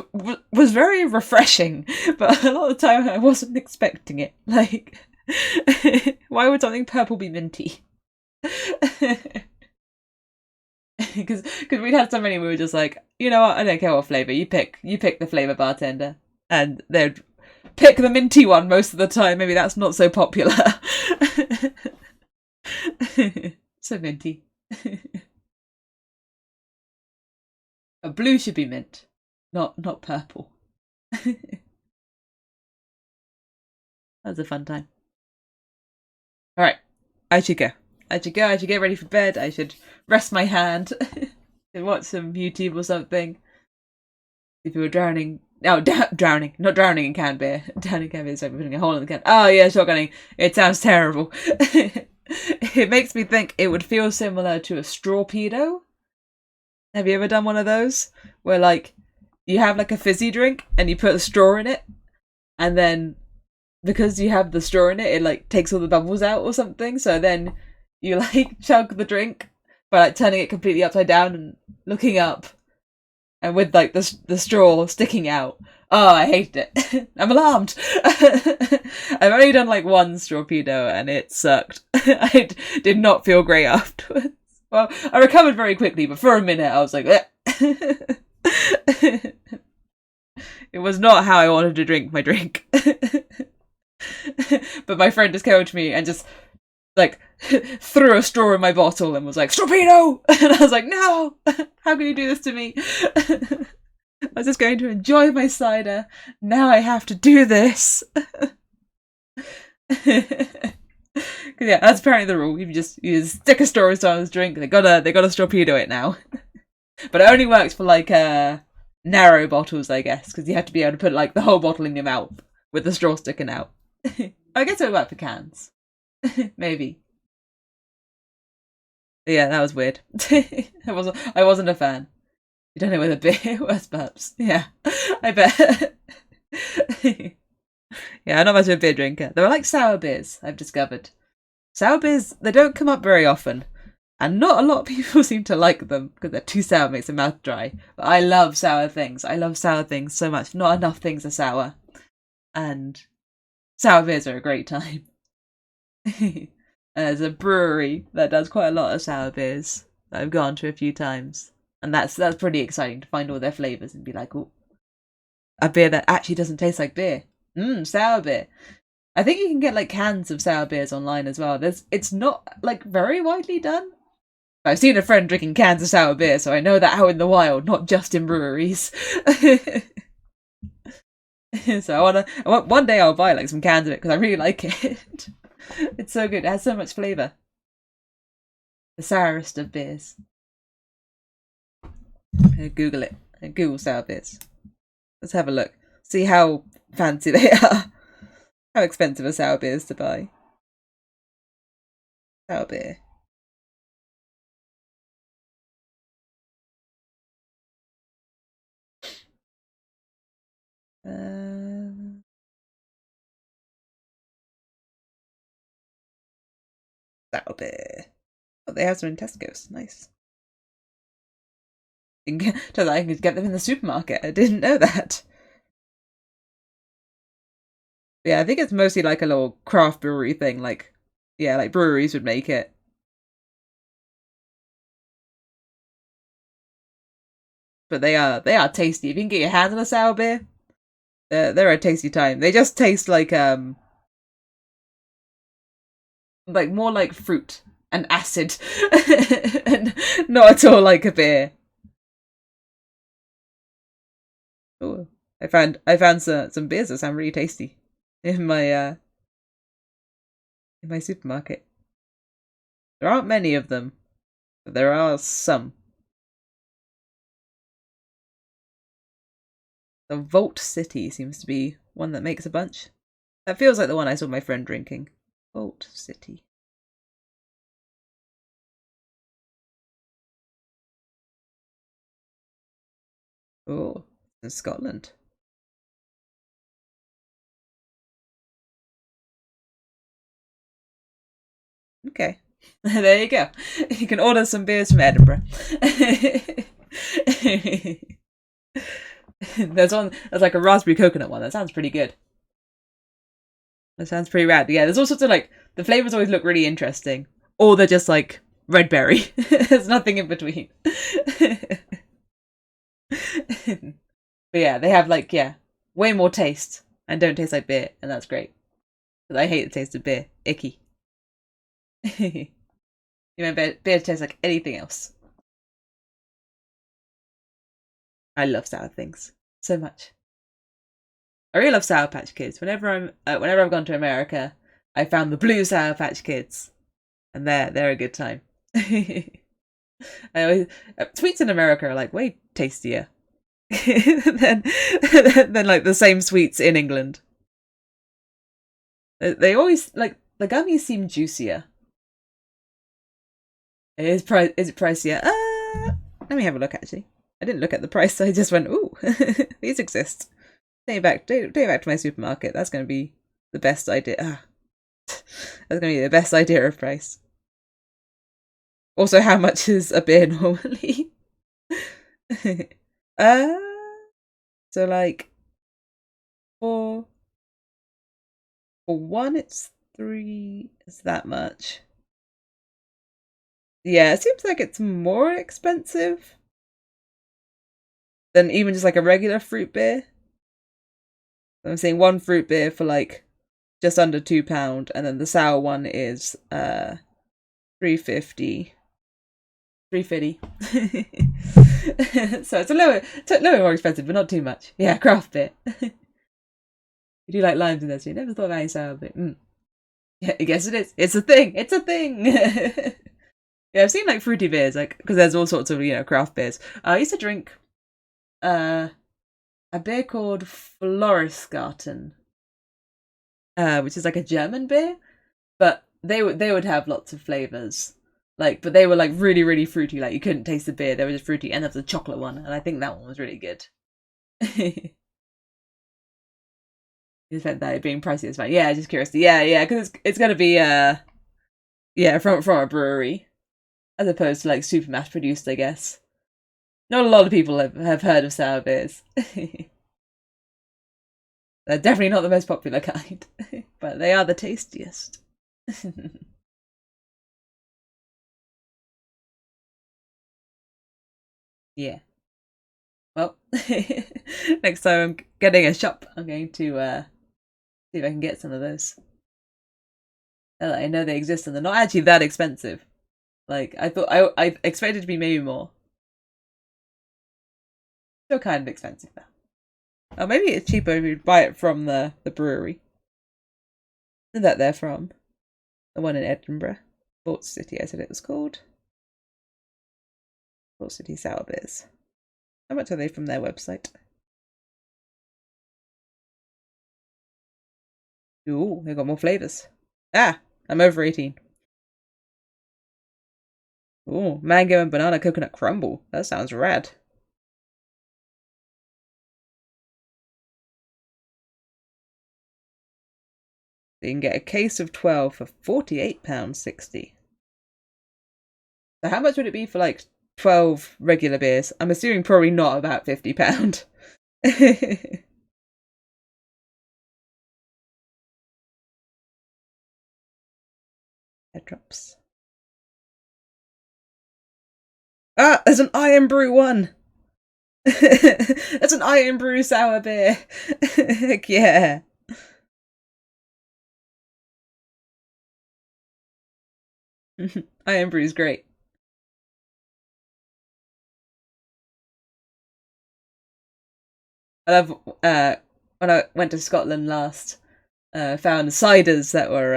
was very refreshing. But a lot of the time I wasn't expecting it. Like, why would something purple be minty? Because we'd had so many, we were just like, you know what? I don't care what flavour you pick. You pick the flavour, bartender, and they'd pick the minty one most of the time. Maybe that's not so popular. So minty. A blue should be mint, not purple. That was a fun time. All right, I should go. I should get ready for bed. I should rest my hand and watch some YouTube or something. If you were drowning, drowning, not drowning in canned beer. Drowning in canned beer is like putting a hole in the can. Oh yeah, shotgunning. It sounds terrible. It makes me think it would feel similar to a strawpedo. Have you ever done one of those? Where like you have like a fizzy drink and you put a straw in it, and then because you have the straw in it, it like takes all the bubbles out or something. So then you like chug the drink by like turning it completely upside down and looking up, and with like the straw sticking out. Oh, I hated it. I'm alarmed. I've only done like one strawpedo and it sucked. I did not feel great afterwards. Well, I recovered very quickly, but for a minute I was like, it was not how I wanted to drink my drink. But my friend just came up to me and just like threw a straw in my bottle and was like, "Strawpedo!" And I was like, "No, how can you do this to me?" I was just going to enjoy my cider. Now I have to do this. Cause yeah, that's apparently the rule. You stick a straw in someone's drink. They gotta strawpedo it now. But it only works for like narrow bottles, I guess, because you have to be able to put like the whole bottle in your mouth with the straw sticking out. I guess it would work for cans. Maybe. But yeah, that was weird. I wasn't a fan. You don't know where the beer was, perhaps. Yeah, I bet. Yeah, I'm not much of a beer drinker. There are like sour beers, I've discovered. Sour beers, they don't come up very often. And not a lot of people seem to like them because they're too sour, makes their mouth dry. But I love sour things. I love sour things so much. Not enough things are sour. And Sour beers are a great time. There's a brewery that does quite a lot of sour beers that I've gone to a few times, and that's pretty exciting to find all their flavors and be like, oh, a beer that actually doesn't taste like beer. Sour beer. I think you can get like cans of sour beers online as well. It's not like very widely done. I've seen a friend drinking cans of sour beer, so I know that out in the wild, not just in breweries. So one day I'll buy like some cans of it because I really like it. It's so good. It has so much flavour. The sourest of beers. Google it. Google sour beers. Let's have a look. See how fancy they are. How expensive are sour beers to buy? Sour beer. Sour beer. Oh, they have some in Tesco's. Nice. I can get them in the supermarket. I didn't know that. Yeah, I think it's mostly like a little craft brewery thing. Like, yeah, like breweries would make it. But they are tasty. If you can get your hands on a sour beer, they're a tasty time. They just taste like more like fruit and acid, and not at all like a beer. Oh, I found some beers that sound really tasty in my supermarket. There aren't many of them, but there are some. The Vault City seems to be one that makes a bunch. That feels like the one I saw my friend drinking. Vault City. Oh, in Scotland. Okay. There you go. You can order some beers from Edinburgh. There's like a raspberry coconut one. That sounds pretty good. That sounds pretty rad. Yeah, there's all sorts of like, the flavors always look really interesting. Or they're just like red berry. There's nothing in between. But yeah, they have like, yeah, way more taste and don't taste like beer, and that's great. Because I hate the taste of beer. Icky. You know, beer tastes like anything else. I love sour things so much. I really love Sour Patch Kids. Whenever I've gone to America, I found the blue Sour Patch Kids, and they're a good time. I always sweets in America are like way tastier than like the same sweets in England. They always like the gummies seem juicier. Is it pricier? Let me have a look. Actually, I didn't look at the price. I just went, ooh, these exist. Take it back to my supermarket. That's going to be the best idea. That's going to be the best idea of price. Also, how much is a beer normally? So like for one, it's 3. It's that much. Yeah, it seems like it's more expensive than even just like a regular fruit beer. I'm saying one fruit beer for like just under £2, and then the sour one is £3.50. So it's a little more expensive, but not too much. Yeah, craft beer. You do like limes in there, so you never thought of adding sour beer. Yeah, I guess it is. It's a thing. It's a thing. Yeah, I've seen like fruity beers, like because there's all sorts of craft beers. I used to drink a beer called Florisgarten, which is like a German beer, but they would have lots of flavors, but they were like really really fruity. Like you couldn't taste the beer; they were just fruity. And there was a chocolate one, and I think that one was really good. You said that being pricey is fine. Yeah, just curiosity. Yeah, because it's gonna be from a brewery, as opposed to like super mass produced, I guess. Not a lot of people have heard of sour beers. They're definitely not the most popular kind, but they are the tastiest. Yeah. Well, next time I'm getting a shop, I'm going to see if I can get some of those. I know they exist and they're not actually that expensive. Like, I thought I expected to be maybe more. Still kind of expensive though. Oh, maybe it's cheaper if you buy it from the brewery that they're from. The one in Edinburgh. Port City, I said it was called. Port City Sour Beers. How much are they from their website? Ooh, they've got more flavours. Ah, I'm over 18. Ooh, mango and banana coconut crumble. That sounds rad. You can get a case of 12 for £48.60. So how much would it be for like 12 regular beers? I'm assuming probably not about £50. Head drops. Ah, there's an Iron Brew one! That's an Iron Brew sour beer! Heck yeah! Iron Brew's great. I love when I went to Scotland last, found ciders that were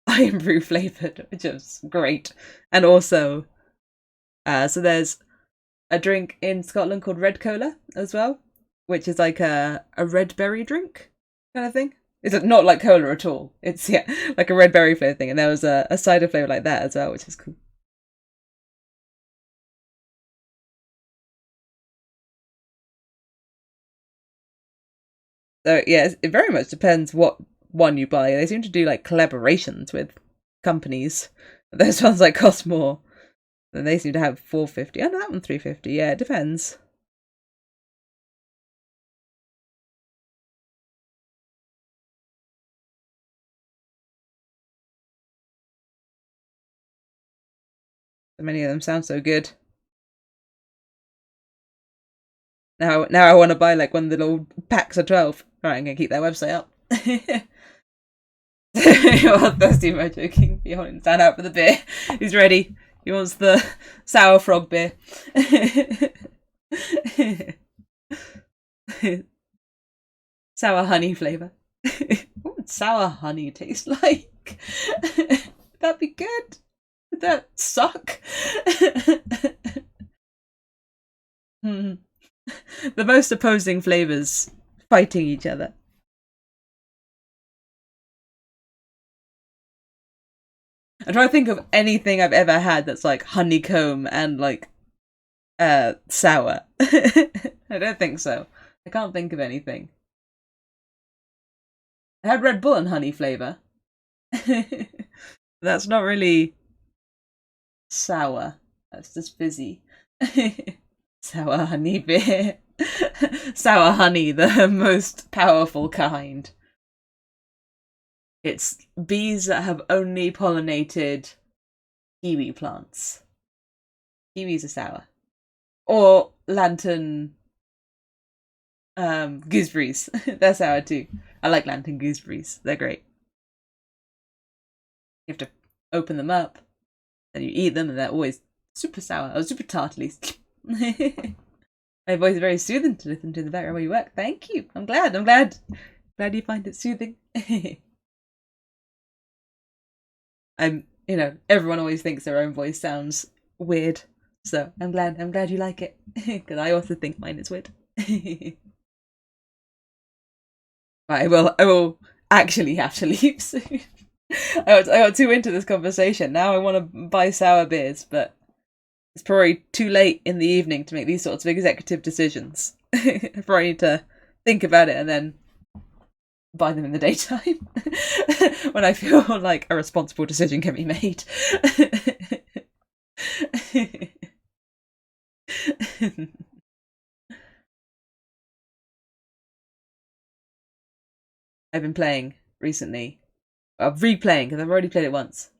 Iron Brew flavoured, which was great. And also, so there's a drink in Scotland called Red Cola as well, which is like a red berry drink kind of thing. It's not like cola at all. It's like a red berry flavour thing, and there was a cider flavour like that as well, which is cool. So yeah, it very much depends what one you buy. They seem to do like collaborations with companies. Those ones like cost more. Then they seem to have £4.50. Oh no, that one £3.50. Yeah, it depends. So many of them sound so good. Now I want to buy like one of the little packs of 12. Right, I'm gonna keep their website up. Well, thirsty Mojo King behind, stand out for the beer. He's ready. He wants the sour frog beer. Sour honey flavour. What would sour honey taste like? That'd be good. Would that suck? The most opposing flavours fighting each other. I'm trying to think of anything I've ever had that's like honeycomb and like sour. I don't think so. I can't think of anything. I had Red Bull and honey flavour. That's not really sour. That's just fizzy. Sour honey beer. Sour honey, the most powerful kind. It's bees that have only pollinated kiwi plants. Kiwis are sour. Or lantern gooseberries. They're sour too. I like lantern gooseberries. They're great. You have to open them up, and you eat them, and they're always super sour, or super tart at least. My voice is very soothing to listen to in the background where you work. Thank you. I'm glad you find it soothing. Everyone always thinks their own voice sounds weird, so I'm glad you like it, because I also think mine is weird. I will actually have to leave soon. I got too into this conversation. Now I want to buy sour beers, but it's probably too late in the evening to make these sorts of executive decisions. I probably need to think about it and then buy them in the daytime when I feel like a responsible decision can be made. I've been playing recently. Replaying, because I've already played it once.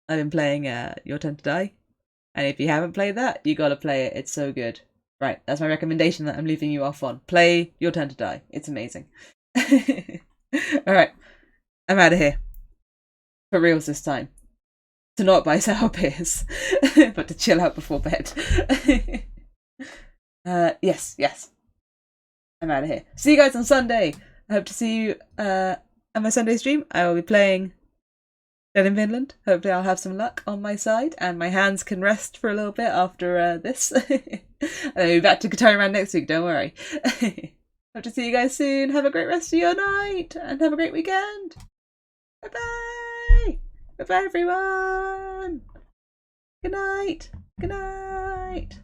I've been playing Your Turn to Die. And if you haven't played that, you gotta play it. It's so good. Right, that's my recommendation that I'm leaving you off on. Play Your Turn to Die. It's amazing. Alright, I'm out of here. For reals this time. To not buy sour beers, but to chill out before bed. Yes. I'm out of here. See you guys on Sunday. I hope to see you at my Sunday stream. I will be playing Dead in Finland. Hopefully I'll have some luck on my side and my hands can rest for a little bit after this. I'll be back to Gitaroo Man next week, don't worry. Hope to see you guys soon. Have a great rest of your night and have a great weekend. Bye-bye. Bye-bye, everyone. Good night. Good night.